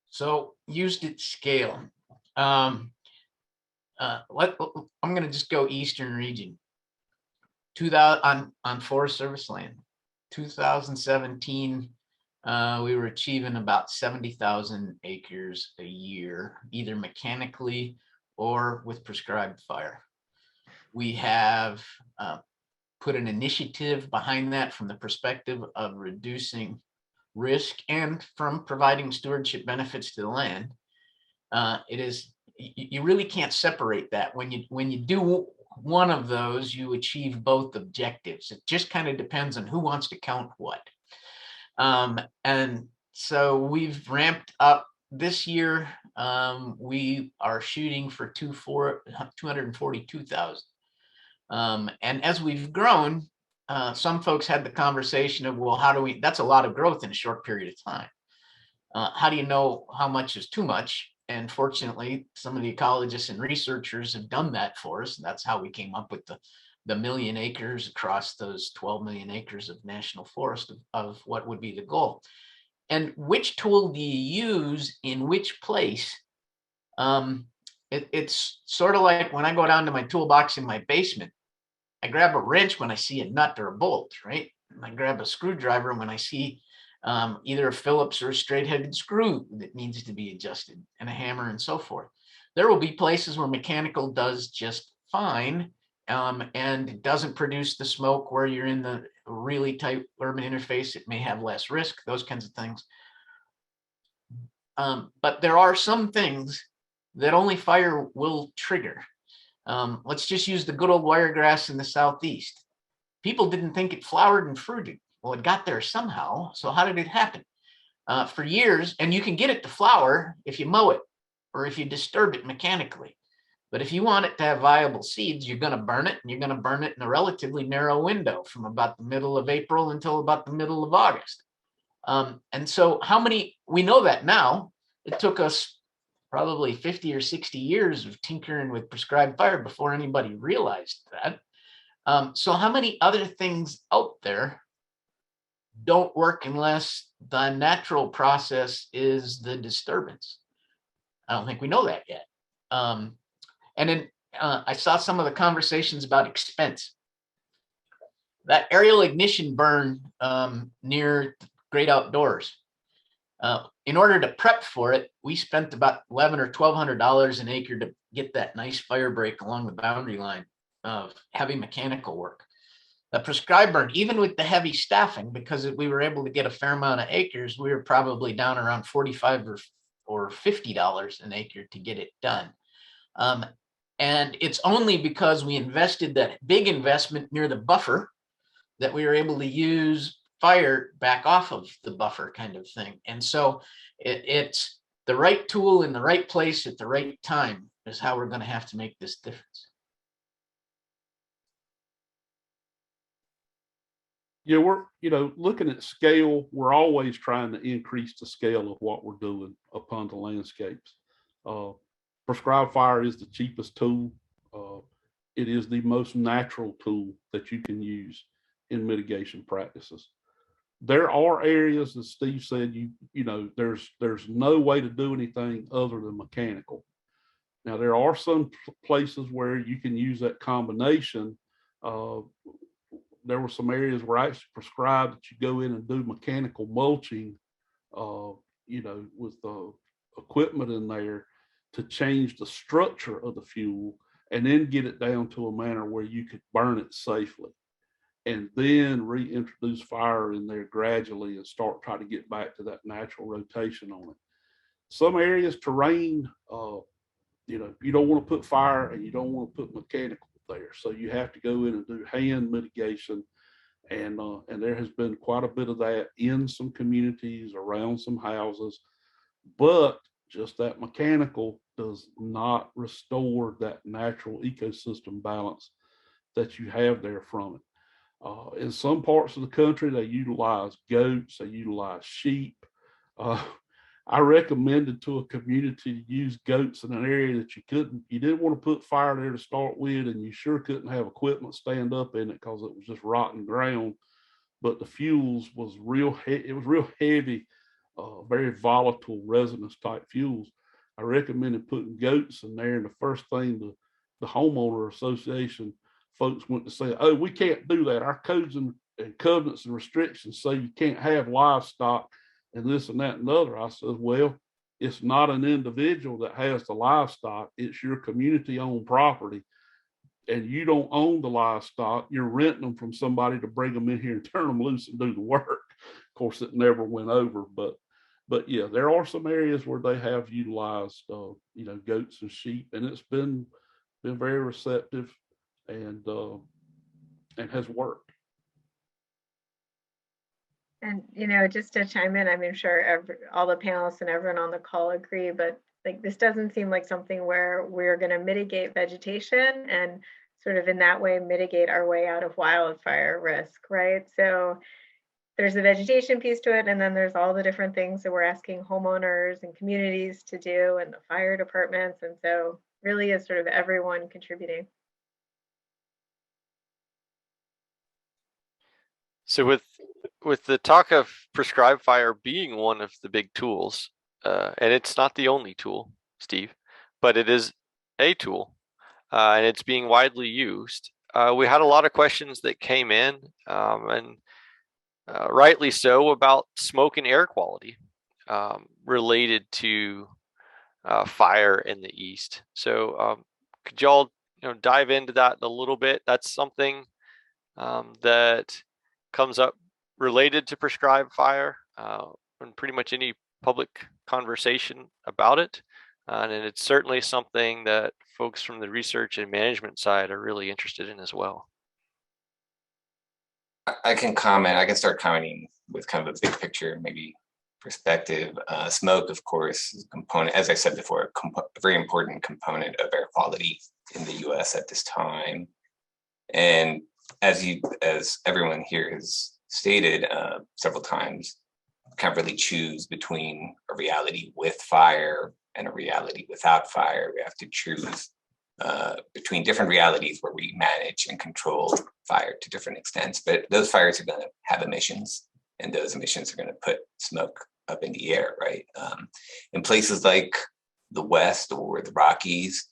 So used at scale. I'm going to just go eastern region. 2000 on Forest Service land. 2017, we were achieving about 70,000 acres a year, either mechanically or with prescribed fire. We have put an initiative behind that from the perspective of reducing risk and from providing stewardship benefits to the land. You really can't separate that. When you do one of those, you achieve both objectives. It just kind of depends on who wants to count what. And so we've ramped up this year. We are shooting for 242,000. And as we've grown, some folks had the conversation of, well, that's a lot of growth in a short period of time. How do you know how much is too much? And fortunately, some of the ecologists and researchers have done that for us. And that's how we came up with the million acres across those 12 million acres of national forest of what would be the goal. And which tool do you use in which place? It's sort of like when I go down to my toolbox in my basement, I grab a wrench when I see a nut or a bolt, right? And I grab a screwdriver when I see either a Phillips or a straight-headed screw that needs to be adjusted, and a hammer and so forth. There will be places where mechanical does just fine, and it doesn't produce the smoke where you're in the really tight urban interface. It may have less risk, those kinds of things. But there are some things that only fire will trigger. Let's just use the good old wiregrass in the southeast. People didn't think it flowered and fruited. Well, it got there somehow. So how did it happen? For years, and you can get it to flower if you mow it or if you disturb it mechanically. But if you want it to have viable seeds, you're going to burn it, and you're going to burn it in a relatively narrow window from about the middle of April until about the middle of August. And so we know that now. It took us probably 50 or 60 years of tinkering with prescribed fire before anybody realized that. So how many other things out there don't work unless the natural process is the disturbance? I don't think we know that yet. And then I saw some of the conversations about expense. That aerial ignition burn near Great Outdoors, in order to prep for it, we spent about $1,100 or $1,200 an acre to get that nice fire break along the boundary line of heavy mechanical work. The prescribed burn, even with the heavy staffing, because we were able to get a fair amount of acres, we were probably down around $45 or $50 an acre to get it done. And it's only because we invested that big investment near the buffer that we were able to use fire back off of the buffer kind of thing. And so it's the right tool in the right place at the right time is how we're going to have to make this difference. Yeah, we're, looking at scale, we're always trying to increase the scale of what we're doing upon the landscapes. Prescribed fire is the cheapest tool. It is the most natural tool that you can use in mitigation practices. There are areas, as Steve said, there's no way to do anything other than mechanical. Now, there are some places where you can use that combination. There were some areas where I actually prescribed that you go in and do mechanical mulching, with the equipment in there to change the structure of the fuel and then get it down to a manner where you could burn it safely, and then reintroduce fire in there gradually and start trying to get back to that natural rotation on it. Some areas, terrain, you don't want to put fire and you don't want to put mechanical there. So you have to go in and do hand mitigation. And there has been quite a bit of that in some communities around some houses, but just that mechanical does not restore that natural ecosystem balance that you have there from it. In some parts of the country, they utilize goats, they utilize sheep. I recommended to a community to use goats in an area that you didn't want to put fire there to start with, and you sure couldn't have equipment stand up in it because it was just rotten ground. But the fuels was real heavy, very volatile resinous type fuels. I recommended putting goats in there, and the first thing the homeowner association folks went to say, "Oh, we can't do that. Our codes and covenants and restrictions say you can't have livestock and this and that and the other." I said, well, it's not an individual that has the livestock. It's your community-owned property, and you don't own the livestock. You're renting them from somebody to bring them in here and turn them loose and do the work. Of course, it never went over, but yeah, there are some areas where they have utilized, goats and sheep, and it's been very receptive and has worked. And, just to chime in, I'm sure all the panelists and everyone on the call agree, but this doesn't seem like something where we're going to mitigate vegetation and sort of in that way mitigate our way out of wildfire risk, right? So there's the vegetation piece to it, and then there's all the different things that we're asking homeowners and communities to do and the fire departments. And so really is sort of everyone contributing. So with the talk of prescribed fire being one of the big tools, and it's not the only tool, Steve, but it is a tool, and it's being widely used. We had a lot of questions that came in, and rightly so, about smoke and air quality related to fire in the East. So could y'all dive into that a little bit? That's something that comes up related to prescribed fire in pretty much any public conversation about it. And it's certainly something that folks from the research and management side are really interested in as well. I can comment. I can start commenting with kind of a big picture, maybe perspective. Smoke, of course, is a component, as I said before, a very important component of air quality in the U.S. at this time. And as everyone here has stated several times, can't really choose between a reality with fire and a reality without fire. We have to choose between different realities where we manage and control fire to different extents. But those fires are going to have emissions, and those emissions are going to put smoke up in the air, right? In places like the West or the Rockies,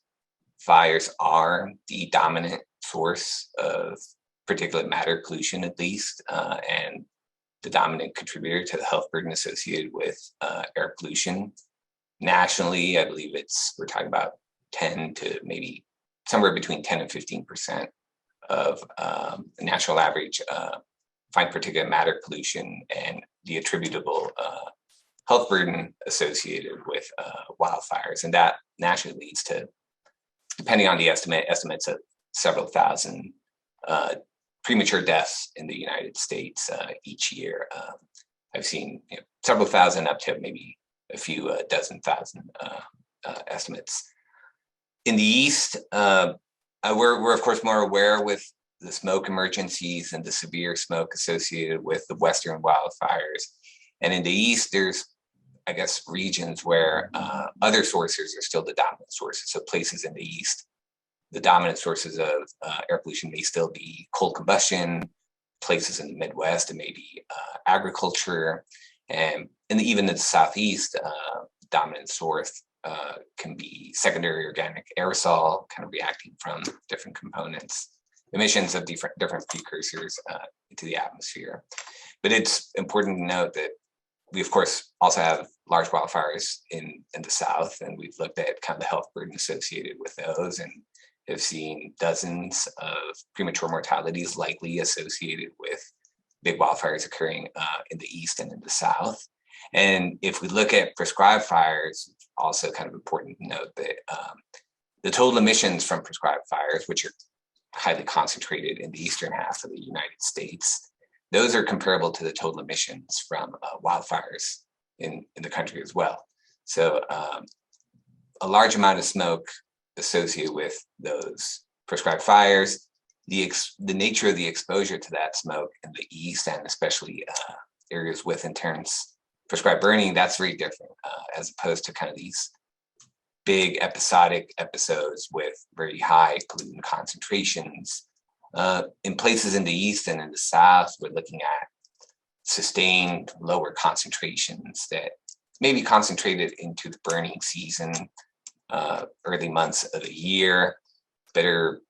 fires are the dominant source of particulate matter pollution, at least, and the dominant contributor to the health burden associated with air pollution. Nationally, I believe we're talking about 10 to maybe somewhere between 10 and 15% of the national average fine particulate matter pollution and the attributable health burden associated with wildfires. And that naturally leads to, depending on the estimates of several thousand premature deaths in the United States each year. I've seen several thousand up to maybe a few dozen thousand estimates. In the East, we're of course more aware with the smoke emergencies and the severe smoke associated with the Western wildfires. And in the East, there's, I guess, regions where other sources are still the dominant sources. So places in the East, the dominant sources of air pollution may still be coal combustion. Places in the Midwest, it may be agriculture. And even in the Southeast, dominant source can be secondary organic aerosol, kind of reacting from different components, emissions of different precursors into the atmosphere. But it's important to note that we, of course, also have large wildfires in the South, and we've looked at kind of the health burden associated with those, and have seen dozens of premature mortalities likely associated with big wildfires occurring in the East and in the South. And if we look at prescribed fires, also kind of important to note that the total emissions from prescribed fires, which are highly concentrated in the eastern half of the United States, those are comparable to the total emissions from wildfires in the country as well. So a large amount of smoke associated with those prescribed fires, the nature of the exposure to that smoke in the East, and especially areas with intense prescribed burning, that's very different as opposed to kind of these big episodic episodes with very high pollutant concentrations. In places in the East and in the South, we're looking at sustained lower concentrations that may be concentrated into the burning season, early months of the year, that are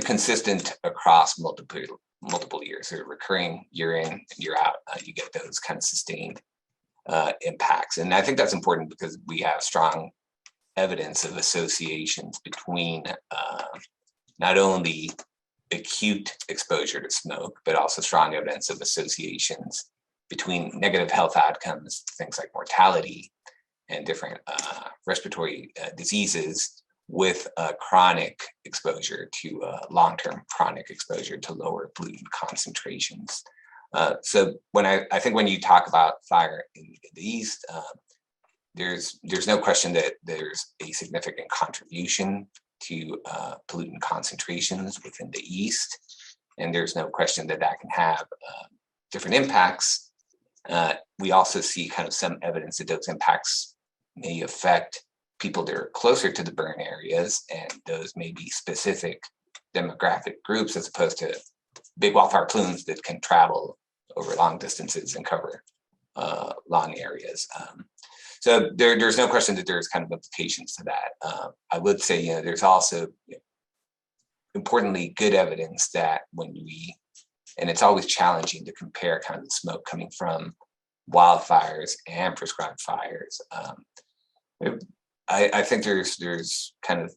consistent across multiple years. So recurring year in and year out, you get those kind of sustained impacts. And I think that's important because we have strong evidence of associations between not only acute exposure to smoke, but also strong evidence of associations between negative health outcomes, things like mortality and different respiratory diseases, with chronic exposure to long-term chronic exposure to lower pollutant concentrations. So when I think when you talk about fire in the East, there's no question that there's a significant contribution to pollutant concentrations within the East, and there's no question that that can have different impacts. We also see kind of some evidence that those impacts may affect people that are closer to the burn areas, and those may be specific demographic groups as opposed to big wildfire plumes that can travel over long distances and cover long areas. So there's no question that there's kind of implications to that. I would say, there's also, importantly, good evidence that and it's always challenging to compare kind of the smoke coming from wildfires and prescribed fires. I think there's kind of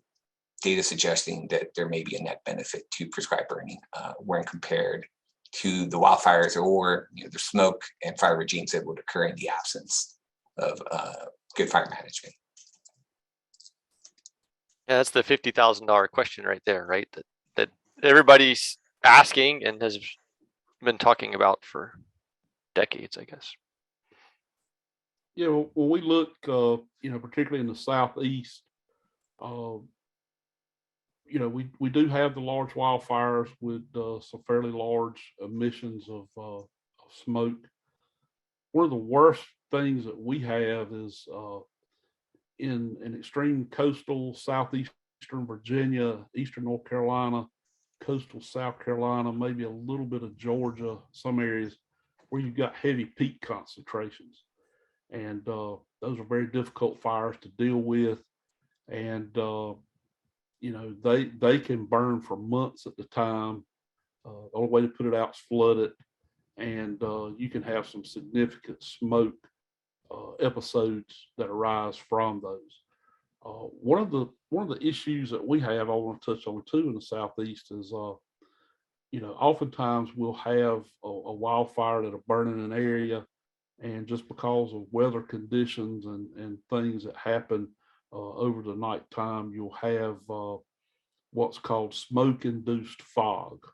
data suggesting that there may be a net benefit to prescribed burning when compared to the wildfires or the smoke and fire regimes that would occur in the absence of good fire management. Yeah, that's the $50,000 question right there, right? That everybody's asking and has been talking about for decades, I guess. Yeah, when we look, particularly in the Southeast, we do have the large wildfires with some fairly large emissions of smoke. One of the worst things that we have is in an extreme coastal southeastern Virginia, eastern North Carolina, coastal South Carolina, maybe a little bit of Georgia, some areas where you've got heavy peak concentrations. And those are very difficult fires to deal with. And, they can burn for months at the time. The only way to put it out is flood it. And you can have some significant smoke episodes that arise from those. One of the issues that we have, I want to touch on too in the Southeast, is oftentimes we'll have a wildfire that'll burn in an area, and just because of weather conditions and things that happen over the nighttime, you'll have what's called smoke-induced fog.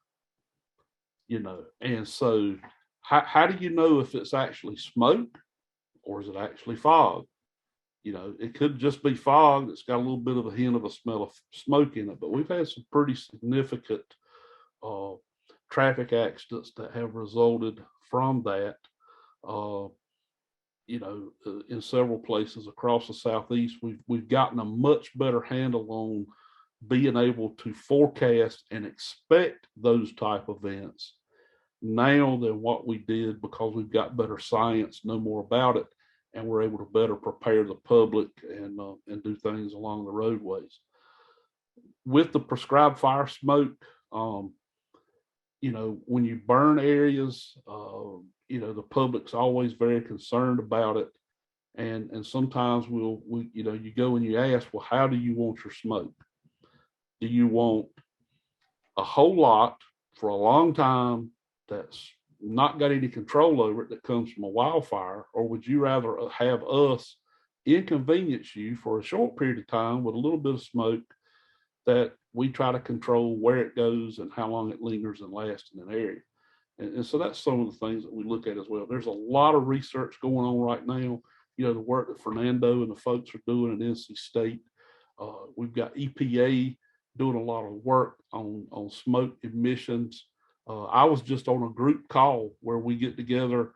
and so how do you know if it's actually smoke or is it actually fog? It could just be fog that's got a little bit of a hint of a smell of smoke in it, but we've had some pretty significant traffic accidents that have resulted from that. In several places across the Southeast, we've gotten a much better handle on being able to forecast and expect those type of events now than what we did, because we've got better science, know more about it, and we're able to better prepare the public and do things along the roadways. With the prescribed fire smoke, when you burn areas, the public's always very concerned about it. And sometimes you go and you ask, well, how do you want your smoke? Do you want a whole lot for a long time that's not got any control over it, that comes from a wildfire? Or would you rather have us inconvenience you for a short period of time with a little bit of smoke that we try to control where it goes and how long it lingers and lasts in an area? And so that's some of the things that we look at as well. There's a lot of research going on right now. The work that Fernando and the folks are doing at NC State. We've got EPA doing a lot of work on smoke emissions. I was just on a group call where we get together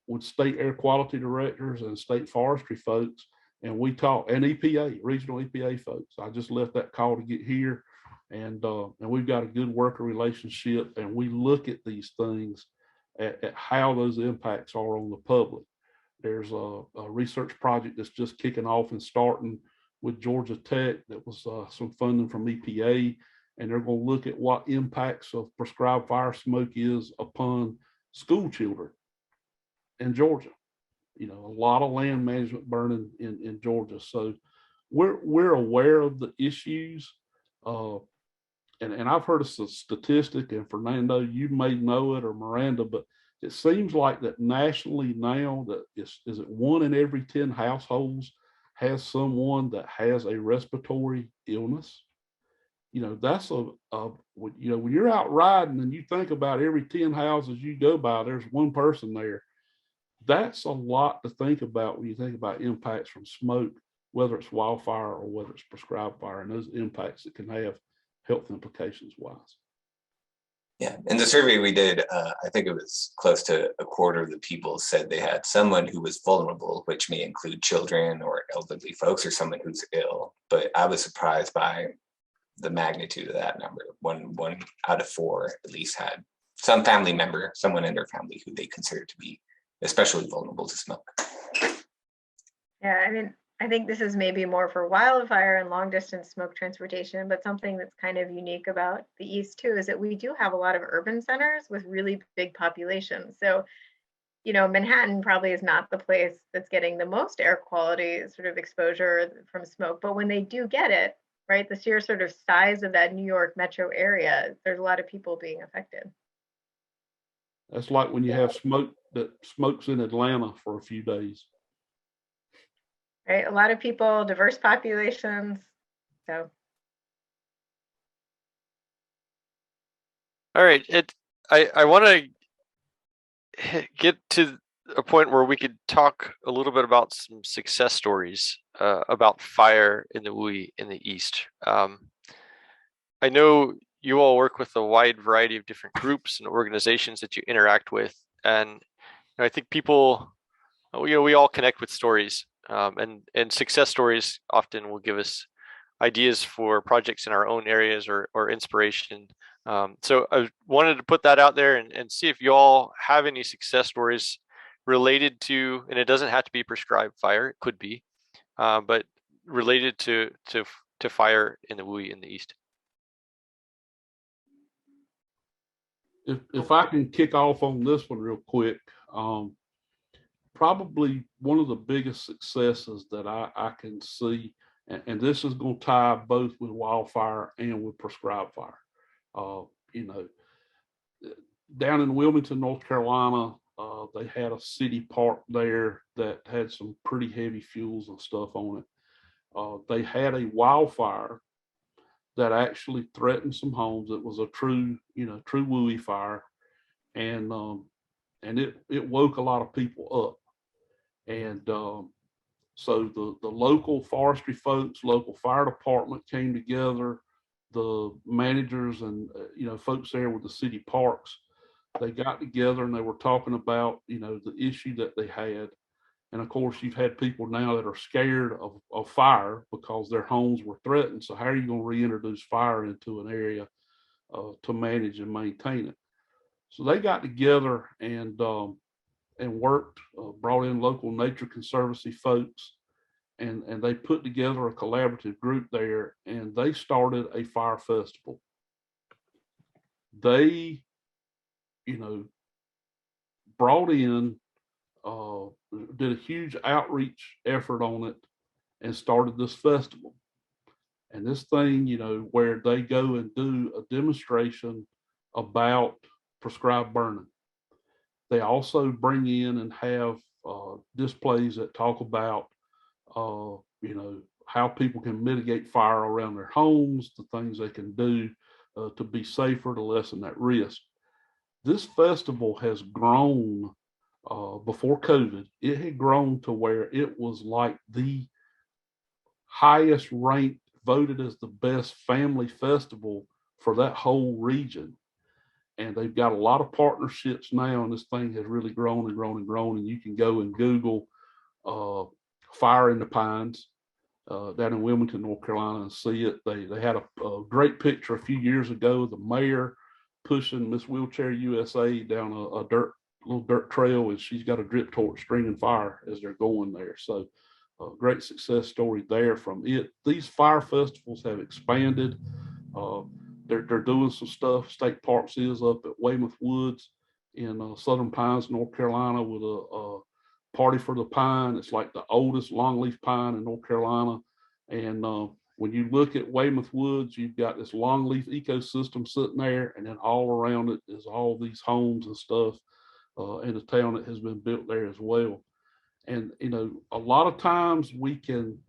with state air quality directors and state forestry folks, and we talk, and EPA, regional EPA folks. I just left that call to get here, and we've got a good working relationship, and we look at these things at how those impacts are on the public. There's a research project that's just kicking off and starting with Georgia Tech that was some funding from EPA, and they're going to look at what impacts of prescribed fire smoke is upon school children in Georgia. A lot of land management burning in Georgia. So we're aware of the issues. And I've heard a statistic, and Fernando, you may know it, or Miranda, but it seems like that nationally now, that is it 1 in every 10 households has someone that has a respiratory illness. That's when you're out riding and you think about every 10 houses you go by, there's one person there. That's a lot to think about when you think about impacts from smoke, whether it's wildfire or whether it's prescribed fire, and those impacts that can have health implications wise. Yeah, in the survey we did, I think it was close to a quarter of the people said they had someone who was vulnerable, which may include children or elderly folks or someone who's ill. But I was surprised by the magnitude of that number. One out of 4 at least had some family member, someone in their family who they consider to be especially vulnerable to smoke. Yeah, I think this is maybe more for wildfire and long distance smoke transportation, but something that's kind of unique about the East too is that we do have a lot of urban centers with really big populations. So, Manhattan probably is not the place that's getting the most air quality sort of exposure from smoke, but when they do get it, right, the sheer sort of size of that New York metro area, there's a lot of people being affected. That's like when you have smoke that smokes in Atlanta for a few days. Right, a lot of people, diverse populations. So, all right. I want to get to a point where we could talk a little bit about some success stories about fire in the WUI in the East. I know you all work with a wide variety of different groups and organizations that you interact with, and I think people, we all connect with stories. And success stories often will give us ideas for projects in our own areas or inspiration. So I wanted to put that out there and see if you all have any success stories related to, and it doesn't have to be prescribed fire, it could be, but related to fire in the WUI in the East. If I can kick off on this one real quick, probably one of the biggest successes that I can see, and this is going to tie both with wildfire and with prescribed fire. Down in Wilmington, North Carolina, they had a city park there that had some pretty heavy fuels and stuff on it. They had a wildfire that actually threatened some homes. It was a true WUI fire. and it woke a lot of people up. And so the local forestry folks, local fire department came together, the managers and folks there with the city parks, they got together and they were talking about the issue that they had. And of course, you've had people now that are scared of fire because their homes were threatened. So how are you going to reintroduce fire into an area to manage and maintain it? So they got together and worked, brought in local nature conservancy folks, and they put together a collaborative group there, and they started a fire festival. They, brought in, did a huge outreach effort on it and started this festival. And this thing, where they go and do a demonstration about prescribed burning. They also bring in and have displays that talk about, how people can mitigate fire around their homes, the things they can do to be safer, to lessen that risk. This festival has grown before COVID. It had grown to where it was like the highest ranked, voted as the best family festival for that whole region. And they've got a lot of partnerships now, and this thing has really grown and grown and grown. And you can go and Google Fire in the Pines down in Wilmington, North Carolina, and see it. They had a great picture a few years ago, the mayor pushing Miss Wheelchair USA down a little dirt trail, and she's got a drip torch stringing fire as they're going there. So great success story there from it. These fire festivals have expanded. They're doing some stuff. State Parks is up at Weymouth Woods in Southern Pines, North Carolina, with a party for the pine. It's like the oldest longleaf pine in North Carolina. And when you look at Weymouth Woods, you've got this longleaf ecosystem sitting there, and then all around it is all these homes and stuff, and a town that has been built there as well. And a lot of times we can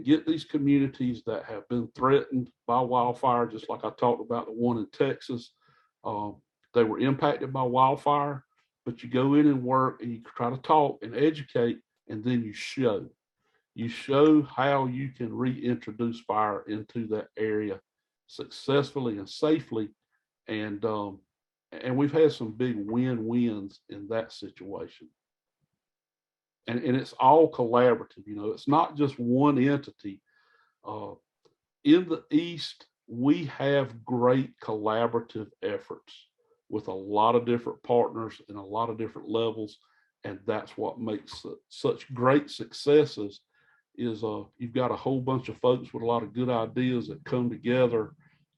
get these communities that have been threatened by wildfire, just like I talked about the one in Texas. They were impacted by wildfire, but you go in and work and you try to talk and educate, and then you show how you can reintroduce fire into that area successfully and safely. And we've had some big win-wins in that situation. And it's all collaborative, it's not just one entity. In the East, we have great collaborative efforts with a lot of different partners and a lot of different levels. And that's what makes such great successes is you've got a whole bunch of folks with a lot of good ideas that come together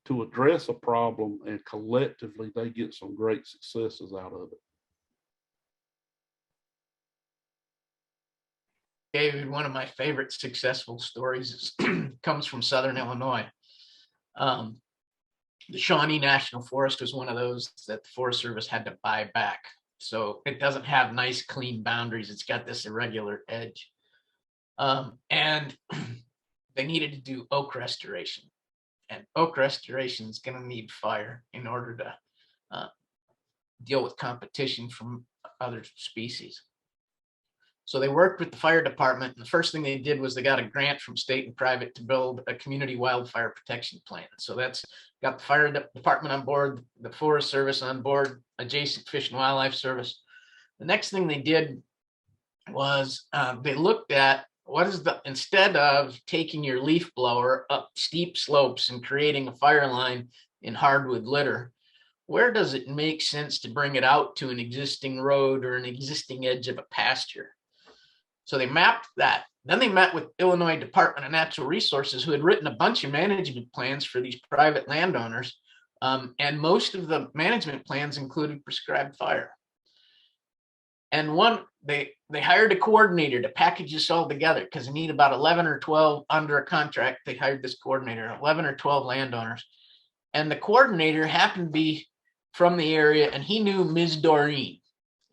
to address a problem, and collectively they get some great successes out of it. David, one of my favorite successful stories comes from Southern Illinois. The Shawnee National Forest was one of those that the Forest Service had to buy back. So it doesn't have nice, clean boundaries. It's got this irregular edge. And they needed to do oak restoration. And oak restoration is going to need fire in order to deal with competition from other species. So they worked with the fire department, and the first thing they did was they got a grant from state and private to build a community wildfire protection plan. So that's got the fire department on board, the Forest Service on board, adjacent Fish and Wildlife Service. The next thing they did was they looked at instead of taking your leaf blower up steep slopes and creating a fire line in hardwood litter, where does it make sense to bring it out to an existing road or an existing edge of a pasture? So they mapped that. Then they met with Illinois Department of Natural Resources, who had written a bunch of management plans for these private landowners. And most of the management plans included prescribed fire. And they hired a coordinator to package this all together because they need about 11 or 12 under a contract. They hired this coordinator, 11 or 12 landowners. And the coordinator happened to be from the area, and he knew Ms. Doreen.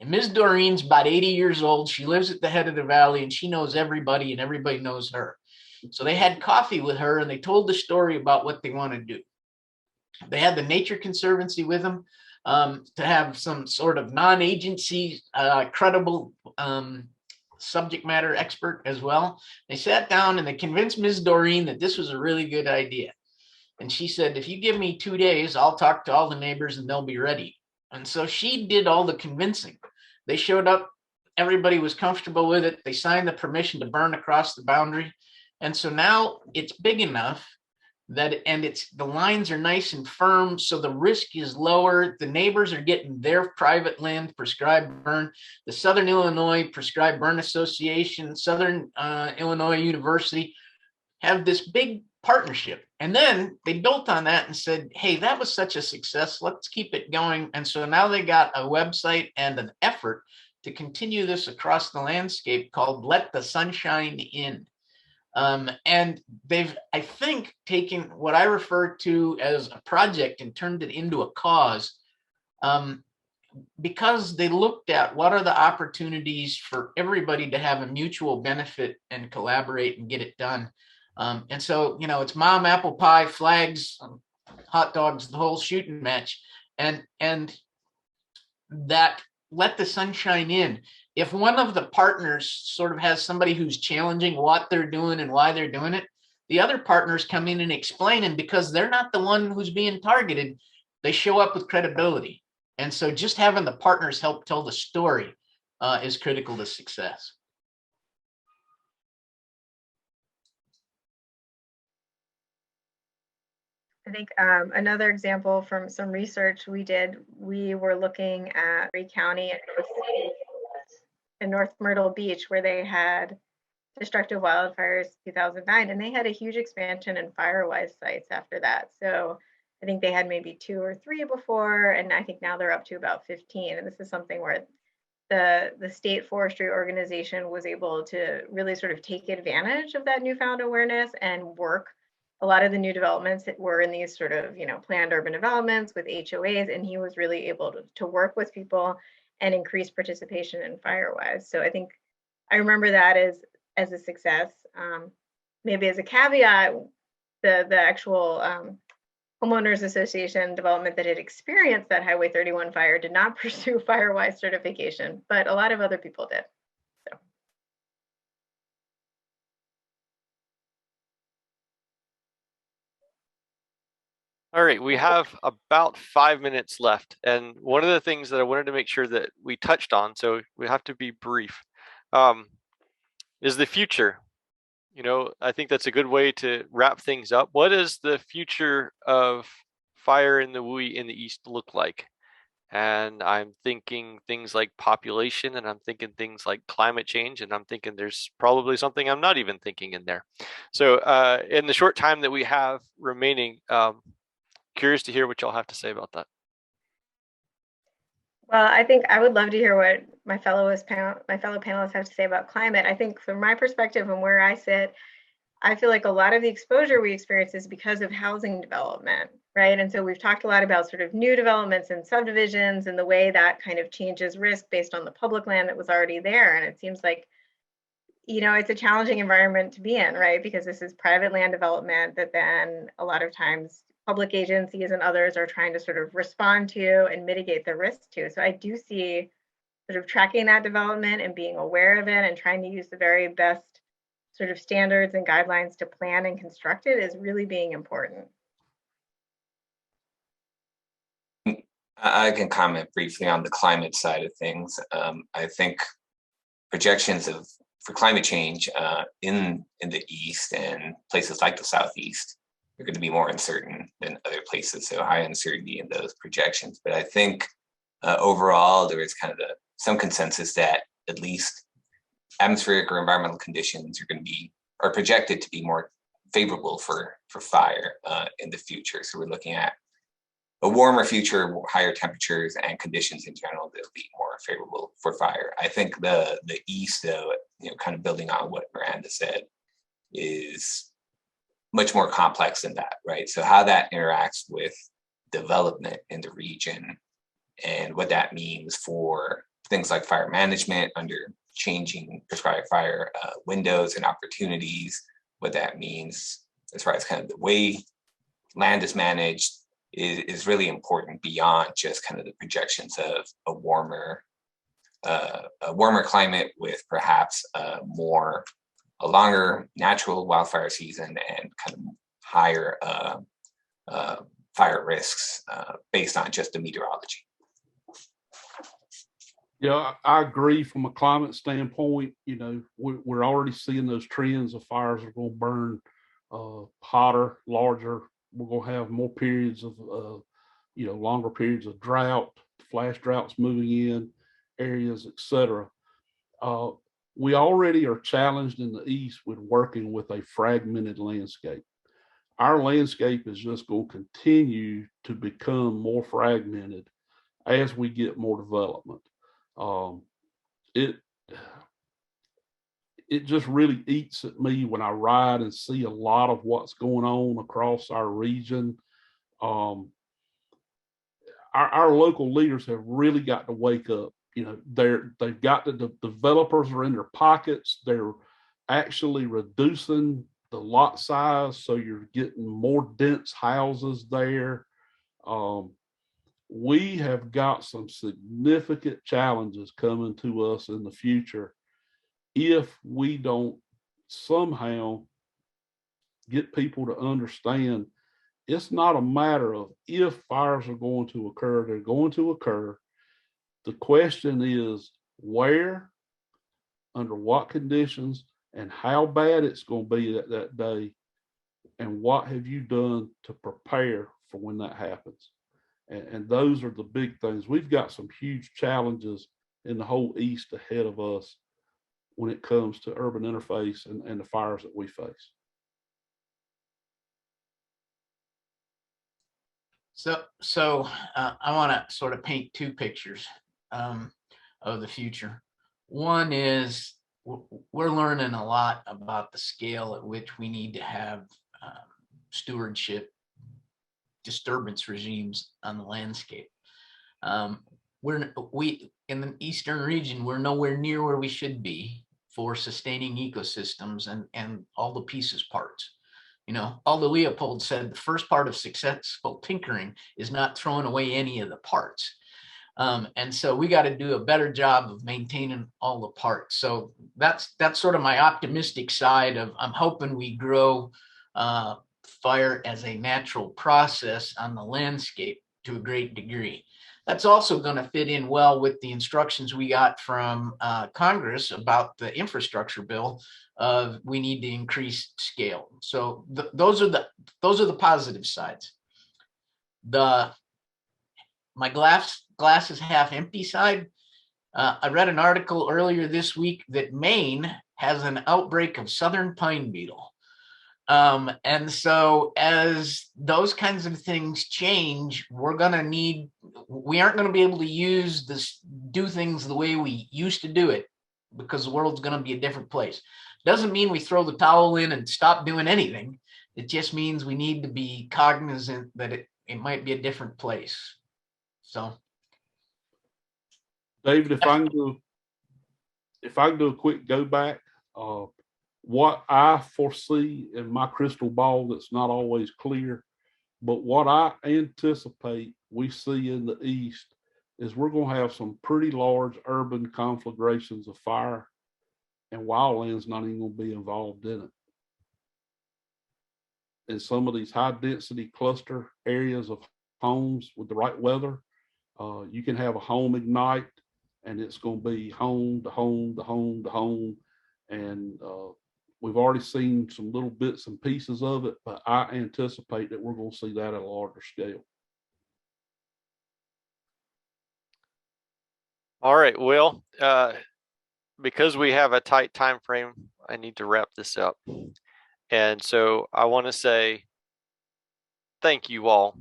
And Ms. Doreen's about 80 years old. She lives at the head of the valley, and she knows everybody, and everybody knows her. So they had coffee with her, and they told the story about what they want to do. They had the Nature Conservancy with them. to have some sort of non-agency credible subject matter expert as well. They sat down and they convinced Ms. Doreen that this was a really good idea. And she said, if you give me 2 days, I'll talk to all the neighbors and they'll be ready. And so she did all the convincing. They showed up, everybody was comfortable with it. They signed the permission to burn across the boundary. And so now it's big enough that, and the lines are nice and firm, so the risk is lower. The neighbors are getting their private land prescribed burn. The Southern Illinois Prescribed Burn Association, Southern Illinois University have this big partnership. And then they built on that and said, hey, that was such a success, let's keep it going. And so now they got a website and an effort to continue this across the landscape called Let the Sunshine In. And they've, I think, taken what I refer to as a project and turned it into a cause, because they looked at what are the opportunities for everybody to have a mutual benefit and collaborate and get it done. And so, you know, it's mom, apple pie, flags, hot dogs, the whole shooting match. And that Let the Sunshine In. If one of the partners sort of has somebody who's challenging what they're doing and why they're doing it, the other partners come in and explain, and because they're not the one who's being targeted, they show up with credibility. And so just having the partners help tell the story is critical to success. I think another example from some research we did, we were looking at Erie County in North Myrtle Beach, where they had destructive wildfires in 2009, and they had a huge expansion in fire-wise sites after that. So I think they had maybe 2 or 3 before, and I think now they're up to about 15. And this is something where the state forestry organization was able to really sort of take advantage of that newfound awareness and work. A lot of the new developments that were in these sort of, you know, planned urban developments with HOAs, and he was really able to work with people and increase participation in fire-wise. So I think I remember that as a success. Maybe as a caveat, the actual homeowners association development that had experienced that Highway 31 fire did not pursue fire-wise certification, but a lot of other people did. So. All right, we have about 5 minutes left. And one of the things that I wanted to make sure that we touched on, so we have to be brief, is the future. You know, I think that's a good way to wrap things up. What does the future of fire in the WUI in the East look like? And I'm thinking things like population, and I'm thinking things like climate change, and I'm thinking there's probably something I'm not even thinking in there. So in the short time that we have remaining, curious to hear what y'all have to say about that. Well, I think I would love to hear what my fellow panelists have to say about climate. I think from my perspective and where I sit, I feel like a lot of the exposure we experience is because of housing development, right? And so we've talked a lot about sort of new developments and subdivisions and the way that kind of changes risk based on the public land that was already there. And it seems like, you know, it's a challenging environment to be in, right? Because this is private land development that then a lot of times public agencies and others are trying to sort of respond to and mitigate the risk to. So I do see sort of tracking that development and being aware of it and trying to use the very best sort of standards and guidelines to plan and construct it is really being important. I can comment briefly on the climate side of things. I think projections for climate change in the East and places like the Southeast are going to be more uncertain than other places, so high uncertainty in those projections. But I think overall, there is kind of some consensus that at least atmospheric or environmental conditions are projected to be more favorable for fire in the future. So we're looking at a warmer future, higher temperatures, and conditions in general that will be more favorable for fire. I think the East, though, you know, kind of building on what Miranda said, is much more complex than that, right? So how that interacts with development in the region and what that means for things like fire management under changing prescribed fire windows and opportunities, what that means as far as kind of the way land is managed is really important beyond just kind of the projections of a warmer climate with perhaps a longer natural wildfire season and kind of higher fire risks based on just the meteorology. Yeah, I agree from a climate standpoint. You know, we're already seeing those trends of fires are going to burn hotter, larger. We're going to have more periods of, longer periods of drought, flash droughts moving in areas, etc. We already are challenged in the East with working with a fragmented landscape. Our landscape is just going to continue to become more fragmented as we get more development. It just really eats at me when I ride and see a lot of what's going on across our region. Our local leaders have really got to wake up. You know, they've got the developers are in their pockets. They're actually reducing the lot size, so you're getting more dense houses there. We have got some significant challenges coming to us in the future if we don't somehow get people to understand it's not a matter of if fires are going to occur, they're going to occur. The question is where, under what conditions, and how bad it's going to be that day, and what have you done to prepare for when that happens. And those are the big things. We've got some huge challenges in the whole East ahead of us when it comes to urban interface and the fires that we face. So I want to sort of paint two pictures of the future. One is we're learning a lot about the scale at which we need to have stewardship disturbance regimes on the landscape. We in the eastern region, we're nowhere near where we should be for sustaining ecosystems and all the pieces parts. You know, although Leopold said the first part of successful tinkering is not throwing away any of the parts. And so we got to do a better job of maintaining all the parts. So that's sort of my optimistic side of, I'm hoping we grow fire as a natural process on the landscape to a great degree. That's also going to fit in well with the instructions we got from Congress about the infrastructure bill of we need to increase scale. So those are the positive sides. My glass is half empty side. I read an article earlier this week that Maine has an outbreak of southern pine beetle. And so as those kinds of things change, we aren't going to be able to do things the way we used to do it, because the world's going to be a different place. Doesn't mean we throw the towel in and stop doing anything. It just means we need to be cognizant that it might be a different place. So, David, if I can do a quick go back, what I foresee in my crystal ball that's not always clear, but what I anticipate we see in the East is we're going to have some pretty large urban conflagrations of fire, and wildland's not even going to be involved in it. In some of these high density cluster areas of homes with the right weather, you can have a home ignite and it's going to be home to home to home to home. And we've already seen some little bits and pieces of it, but I anticipate that we're going to see that at a larger scale. All right, Will, because we have a tight time frame, I need to wrap this up. And so I want to say thank you all.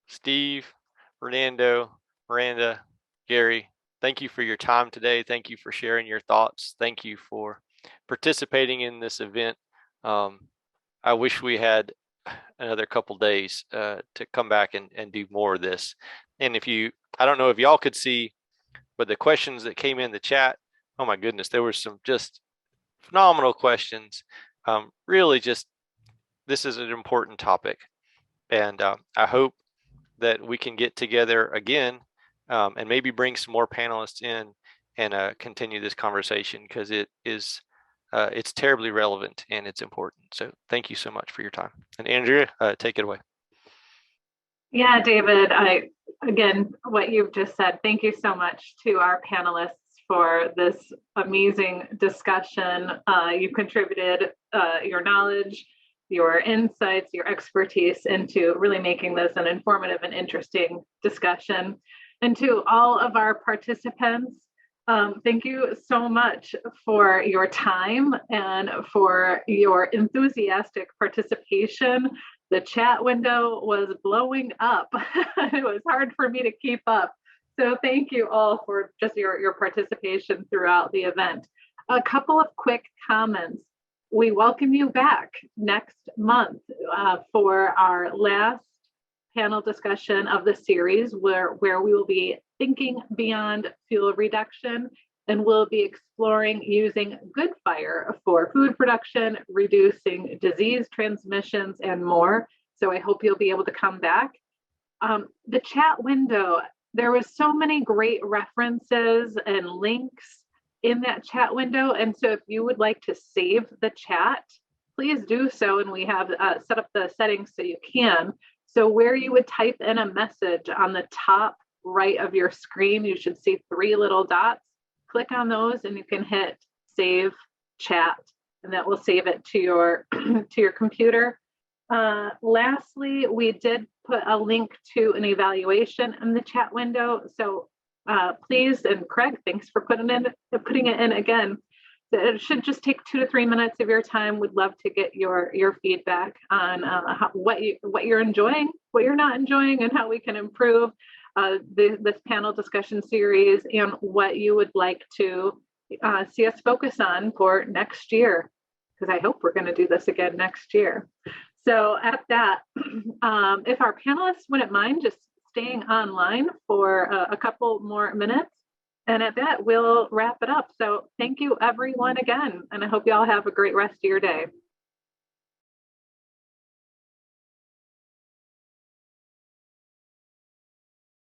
Steve, Fernando, Miranda, Gary, thank you for your time today. Thank you for sharing your thoughts. Thank you for participating in this event. I wish we had another couple days to come back and do more of this. And I don't know if y'all could see, but the questions that came in the chat, oh my goodness, there were some just phenomenal questions. Really just, this is an important topic. And I hope that we can get together again and maybe bring some more panelists in and continue this conversation, because it's terribly relevant and it's important. So thank you so much for your time. And Andrea, take it away. Yeah, David, again, what you've just said, thank you so much to our panelists for this amazing discussion. You contributed your knowledge, your insights, your expertise into really making this an informative and interesting discussion. And to all of our participants, thank you so much for your time and for your enthusiastic participation. The chat window was blowing up. It was hard for me to keep up. So thank you all for just your participation throughout the event. A couple of quick comments. We welcome you back next month for our last panel discussion of the series, where we will be thinking beyond fuel reduction, and we'll be exploring using good fire for food production, reducing disease transmissions, and more. So I hope you'll be able to come back. The chat window, there was so many great references and links in that chat window. And so if you would like to save the chat, please do so. And we have set up the settings so you can. So where you would type in a message on the top right of your screen, you should see 3 little dots. Click on those and you can hit save chat, and that will save it to your to your computer. Lastly, we did put a link to an evaluation in the chat window. So please, and Craig, thanks for putting it in again. It should just take 2 to 3 minutes of your time. We'd love to get your feedback on what you're enjoying, what you're not enjoying, and how we can improve this panel discussion series, and what you would like to see us focus on for next year, because I hope we're going to do this again next year. So at that, if our panelists wouldn't mind just staying online for a couple more minutes, and at that, we'll wrap it up. So thank you, everyone, again, and I hope you all have a great rest of your day.